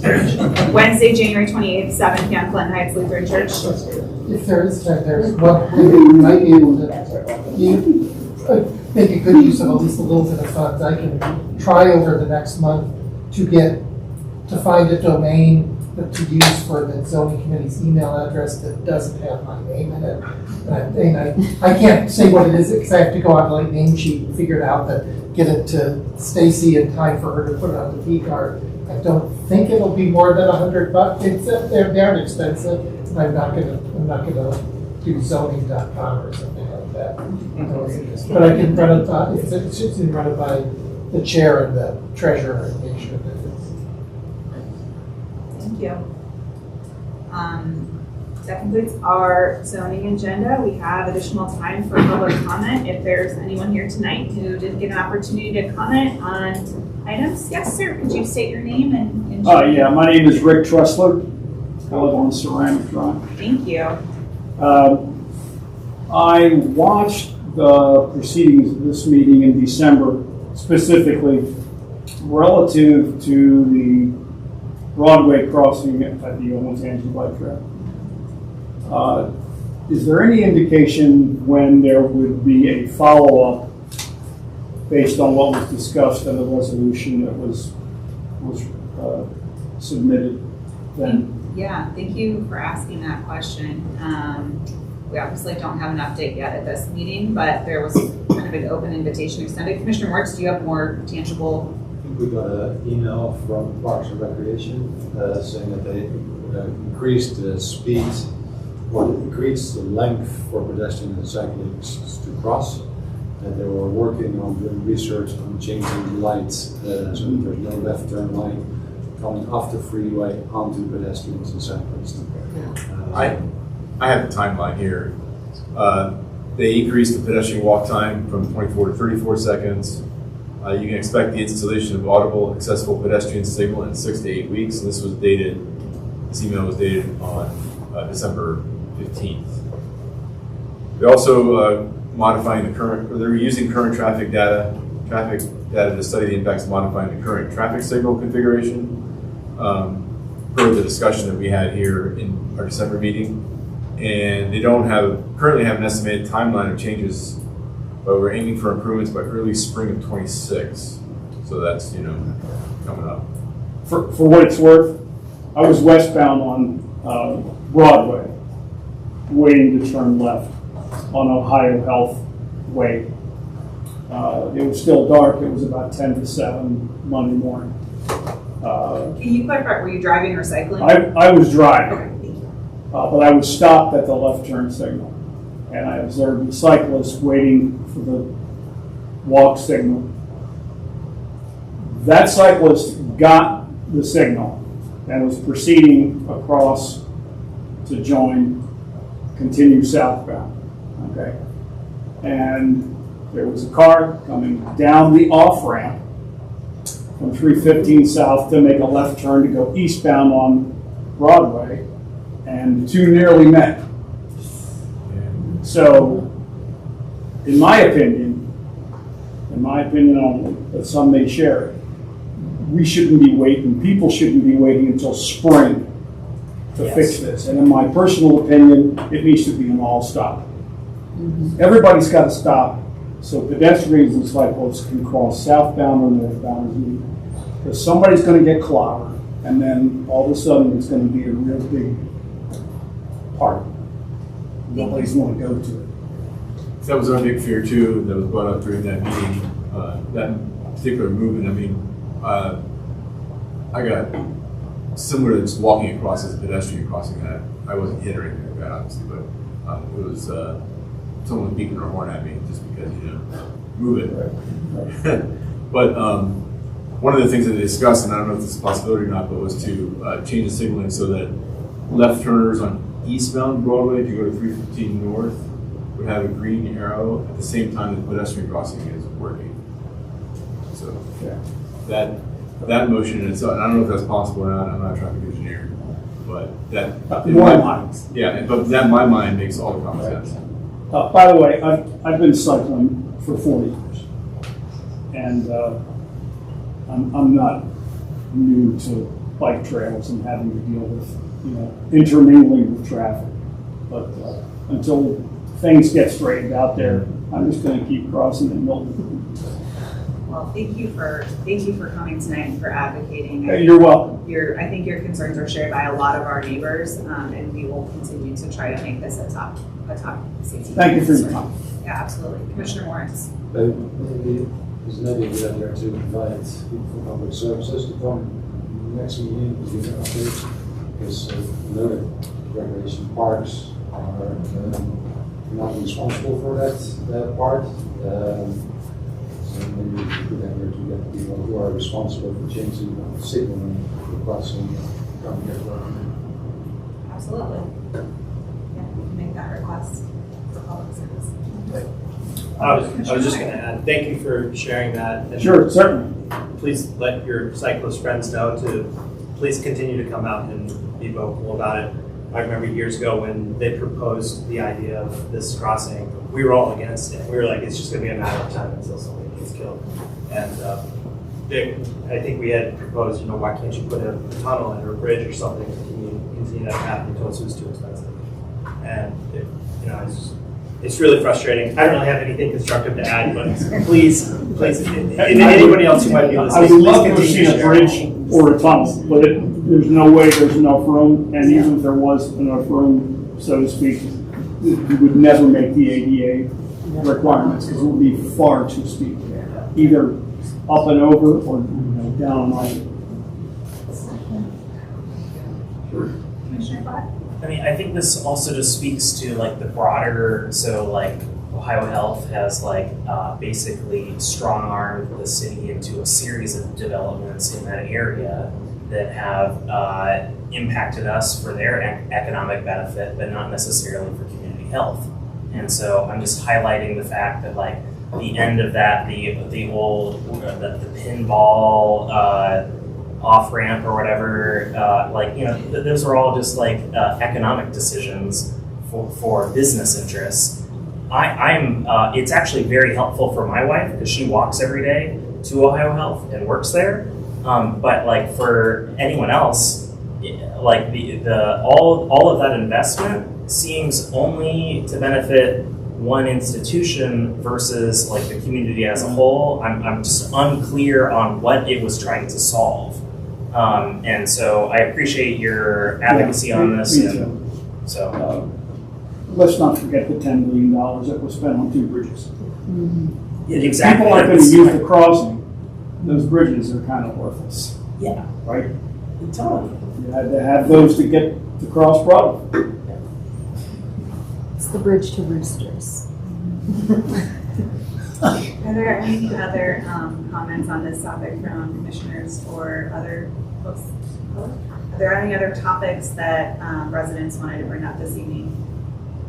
Wednesday, January 28th, 7 p.m. Clinton Heights Lutheran Church. If there is time, there's one way we might be able to make a good use of at least a little bit of funds. I can try over the next month to find a domain to use for the zoning committee's email address that doesn't have my name in it. And I can't say what it is because I have to go on like name sheet and figure it out, but get it to Stacy in time for her to put it on the P card. I don't think it'll be more than $100. They aren't expensive. And I'm not gonna do zoning.com or something like that. But I can run it by, it's just run it by the chair and the treasurer and make sure that it's. Thank you. That concludes our zoning agenda. We have additional time for public comment. If there's anyone here tonight who didn't get an opportunity to comment on items, yes, sir. Could you state your name and yeah, my name is Rick Tressler. I live on Ceramic Drive. Thank you. I watched the proceedings of this meeting in December, specifically relative to the Broadway crossing at the Old Tangent Bike Trail. Is there any indication when there would be a follow-up based on what was discussed in the resolution that was submitted then? Yeah, thank you for asking that question. We obviously don't have an update yet at this meeting, but there was kind of an open invitation extended. Commissioner Marks, do you have more tangible? I think we got an email from Parks and Recreation saying that they increased the speed or increased the length for pedestrians and cyclists to cross. And they were working on doing research on changing the lights so that there's no left turn lane coming off the freeway onto pedestrians and cyclists. I have the timeline here. They increased the pedestrian walk time from 24 to 34 seconds. You can expect the installation of audible, accessible pedestrian signal in 6 to 8 weeks. And this email was dated on December 15th. They're also they're using current traffic data to study the impacts of modifying the current traffic signal configuration. Per the discussion that we had here in our December meeting. And they don't currently have an estimated timeline of changes, but we're aiming for improvements by early spring of 26. So that's, coming up. For what it's worth, I was westbound on Broadway, waiting to turn left on Ohio Health Way. It was still dark. It was about 10 to 7 Monday morning. Can you clarify, were you driving or cycling? I was driving. Okay, thank you. But I was stopped at the left turn signal, and I observed the cyclist waiting for the walk signal. That cyclist got the signal and was proceeding across to continue southbound, okay? And there was a car coming down the off-ramp from 315 South to make a left turn to go eastbound on Broadway, and the two nearly met. So, in my opinion, in my opinion, on some may share it, we shouldn't be waiting, people shouldn't be waiting until spring to fix this. And in my personal opinion, it needs to be an all stop. Everybody's got to stop so pedestrians and cyclists can cross southbound or northbound as needed. Because somebody's going to get clobbered, and then all of a sudden it's going to be a real big party. Nobody's going to go to it. That was our big fear too, that was brought up during that meeting, that particular movement. I mean, I got similar to just walking across as a pedestrian crossing that. I wasn't hit or anything like that, obviously, but it was someone beeping their horn at me just because, move it. Right. But one of the things that they discussed, and I don't know if this is a possibility or not, but was to change the signaling so that left turners on eastbound Broadway, if you go to 315 North, would have a green arrow at the same time that pedestrian crossing is working. So that motion in itself, and I don't know if that's possible or not, I'm not a traffic engineer, but that, in my mind, but that in my mind makes all the common sense. By the way, I've been cycling for 40 years, and I'm not new to bike trails and having to deal with, intermingling with traffic. But until things get straightened out there, I'm just going to keep crossing in Milton. Well, thank you for coming tonight and for advocating. You're welcome. I think your concerns are shared by a lot of our neighbors, and we will continue to try to make this a top safety. Thank you for your time. Yeah, absolutely. Commissioner Morris. Maybe there's an idea good idea to invite people from public services to come next meeting to give an update. Because I know that recreation parks are not responsible for that part. So maybe it's a good idea to get people who are responsible for changing the signaling requests and come here to our meeting. Absolutely. Yeah, we can make that request for public service. I was just going to add, thank you for sharing that. And sure, certainly. Please let your cyclist friends know to please continue to come out and be vocal about it. I remember years ago when they proposed the idea of this crossing, we were all against it. We were like, it's just going to be a matter of time until somebody gets killed. And I think we had proposed, why can't you put a tunnel in or a bridge or something to continue that path until it was too expensive. And it's really frustrating. I don't really have anything constructive to add, but please, and anybody else who might be listening, I would love to see a bridge or a tunnel, but there's no way there's enough room, and even if there was enough room, so to speak, we would never make the ADA requirements because it would be far too steep, either up and over or down and over. Commissioner Black? I mean, I think this also just speaks to the broader, Ohio Health has basically strong-armed the city into a series of developments in that area that have impacted us for their economic benefit, but not necessarily for community health. And so I'm just highlighting the fact that the end of that, the old, the pinball off ramp or whatever, those are all just economic decisions for business interests. It's actually very helpful for my wife because she walks every day to Ohio Health and works there. But for anyone else, all of that investment seems only to benefit one institution versus the community as a whole. I'm just unclear on what it was trying to solve. And so I appreciate your advocacy on this. Me too. Let's not forget the $10 million that was spent on 2 bridges. Exactly. People aren't going to use the crossing. Those bridges are kind of worthless. Yeah. Right? Totally. You had to have those to get to cross Broadway. It's the bridge to Roosters. Are there any other comments on this topic from commissioners or other folks? Are there any other topics that residents wanted to bring up this evening?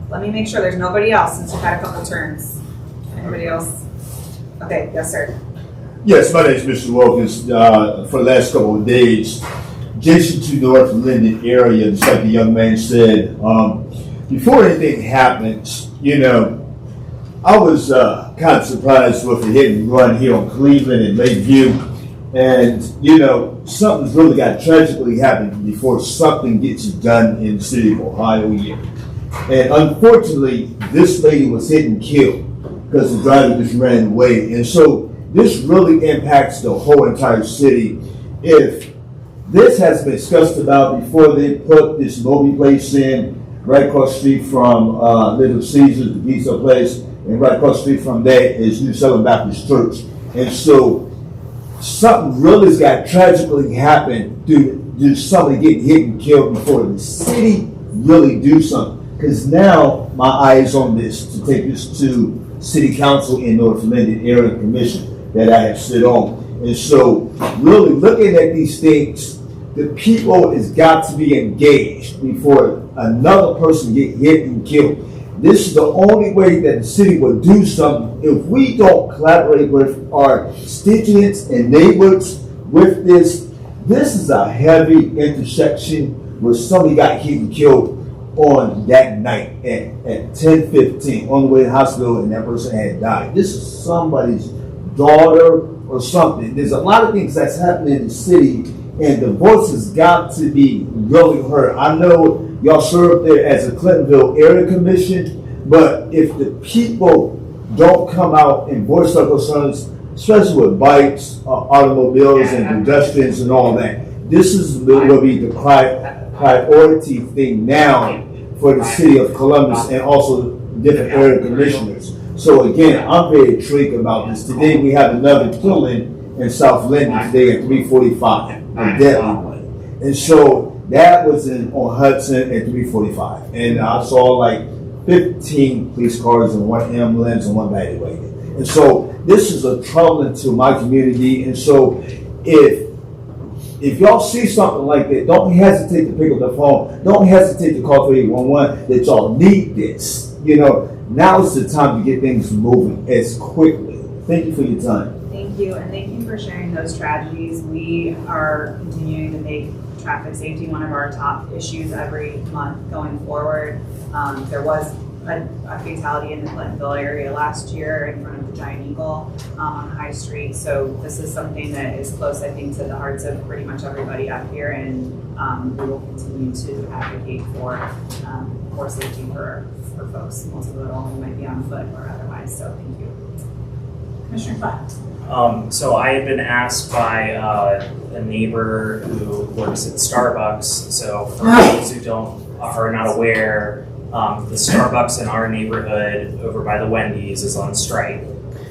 Let me make sure there's nobody else since we've had a couple turns. Anybody else? Okay, yes, sir. Yes, my name is Mr. Wilkins. For the last couple of days, Jason to North Linden area, just like the young man said, before anything happens, I was kind of surprised with the hit and run here on Cleveland and Lakeview. And, you know, something's really got to tragically happen before something gets done in the city of Ohio here. And unfortunately, this lady was hit and killed because the driver just ran away. And so this really impacts the whole entire city. If this has been discussed about before they put this Moby place in, right across the street from Little Caesars, the pizza place, and right across the street from that is New Southern Baptist Church. And so something really has got to tragically happen due to somebody getting hit and killed before the city really do something. Because now my eye is on this, to take this to City Council in North Linden Area Commission that I have sit on. And so really looking at these things, the people has got to be engaged before another person get hit and killed. This is the only way that the city will do something. If we don't collaborate with our constituents and neighbors with this, this is a heavy intersection where somebody got hit and killed on that night at 10:15 on the way to the hospital, and that person had died. This is somebody's daughter or something. There's a lot of things that's happening in the city, and the voice has got to be really heard. I know y'all serve there as a Clintonville Area Commission, but if the people don't come out and voice their concerns, especially with bikes, automobiles, and pedestrians and all that, this is going to be the priority thing now for the city of Columbus and also different area commissioners. So again, I'm very intrigued about this. Today we have another killing in South Linden today at 3:45, a deadly one. And so that was on Hudson at 3:45. And I saw like 15 police cars and one ambulance and one baggage wagon. And so this is a troubling to my community. And so if y'all see something like that, don't hesitate to pick up the phone. Don't hesitate to call 311 that y'all need this. You know, now is the time to get things moving as quickly. Thank you for your time. Thank you, and thank you for sharing those tragedies. We are continuing to make traffic safety one of our top issues every month going forward. There was a fatality in the Clintonville area last year in front of the Giant Eagle on High Street. So this is something that is close, I think, to the hearts of pretty much everybody up here, and we will continue to advocate for safety for folks, most of it all who might be on foot or otherwise. So thank you. Commissioner Platt. So I had been asked by a neighbor who works at Starbucks. So for those who are not aware, the Starbucks in our neighborhood over by the Wendy's is on strike.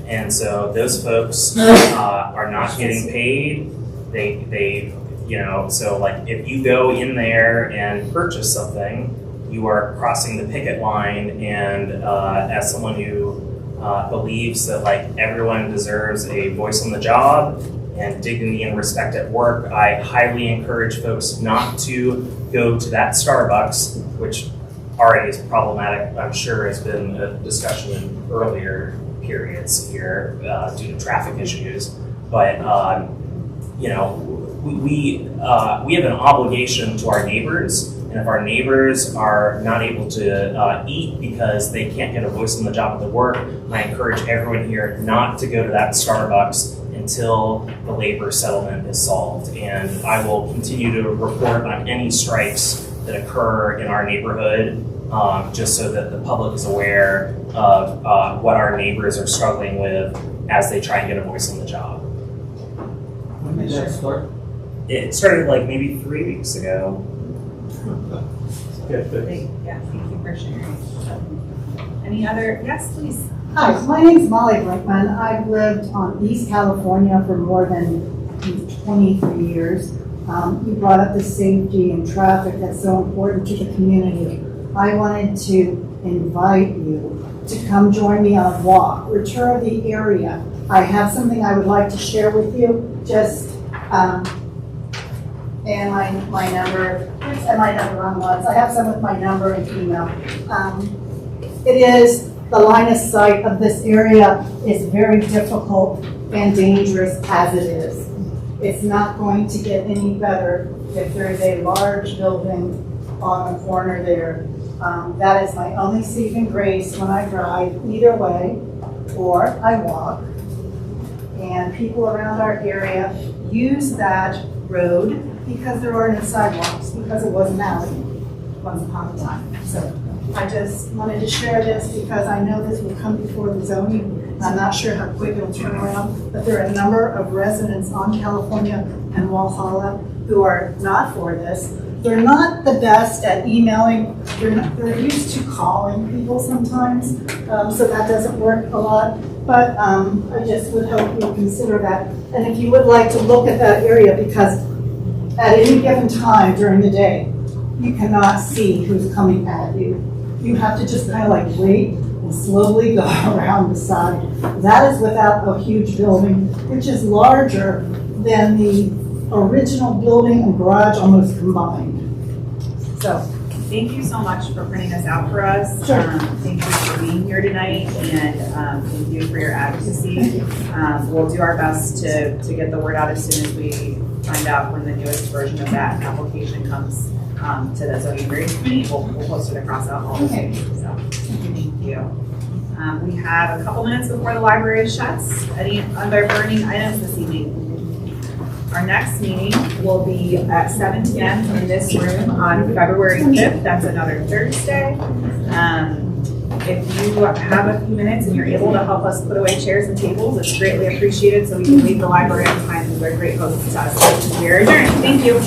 And so those folks are not getting paid. They so like if you go in there and purchase something, you are crossing the picket line. And as someone who believes that like everyone deserves a voice on the job and dignity and respect at work, I highly encourage folks not to go to that Starbucks, which already is problematic. I'm sure has been a discussion in earlier periods here due to traffic issues. But we have an obligation to our neighbors. And if our neighbors are not able to eat because they can't get a voice on the job at the work, I encourage everyone here not to go to that Starbucks until the labor settlement is solved. And I will continue to report on any strikes that occur in our neighborhood, just so that the public is aware of what our neighbors are struggling with as they try and get a voice on the job. When did that start? It started like maybe 3 weeks ago. Thank you for sharing. Any other? Yes, please. Hi, my name is Molly Brinkman. I've lived on East California for more than 23 years. You brought up the safety and traffic that's so important to the community. I wanted to invite you to come join me on a walk, or tour the area. I have something I would like to share with you. Just and my number, and my number on once. I have some with my number and email. It is, the line of sight of this area is very difficult and dangerous as it is. It's not going to get any better if there is a large building on the corner there That is my only saving grace when I drive either way or I walk. And people around our area use that road because there are no sidewalks, because it was an alley once upon a time. So I just wanted to share this because I know this will come before the zoning. I'm not sure how quick it'll turn around, but there are a number of residents on California and Walhalla who are not for this. They're not the best at emailing. They're used to calling people sometimes, so that doesn't work a lot. But I just would hope you consider that. And if you would like to look at that area, because at any given time during the day, you cannot see who's coming at you. You have to just kind of like wait and slowly go around the side. That is without a huge building, which is larger than the original building and garage almost combined. So, thank you so much for printing this out for us. Sure. Thank you for being here tonight, and thank you for your advocacy. We'll do our best to get the word out as soon as we find out when the newest version of that application comes to the zoning hearing committee. We'll post it across all the pages. So, thank you. We have a couple minutes before the library shuts. Any other burning items this evening? Our next meeting will be at 7 p.m. in this room on February 5th. That's another Thursday. If you have a few minutes and you're able to help us put away chairs and tables, it's greatly appreciated so we can leave the library on time. We're great hosts to us. We are adjourned. Thank you.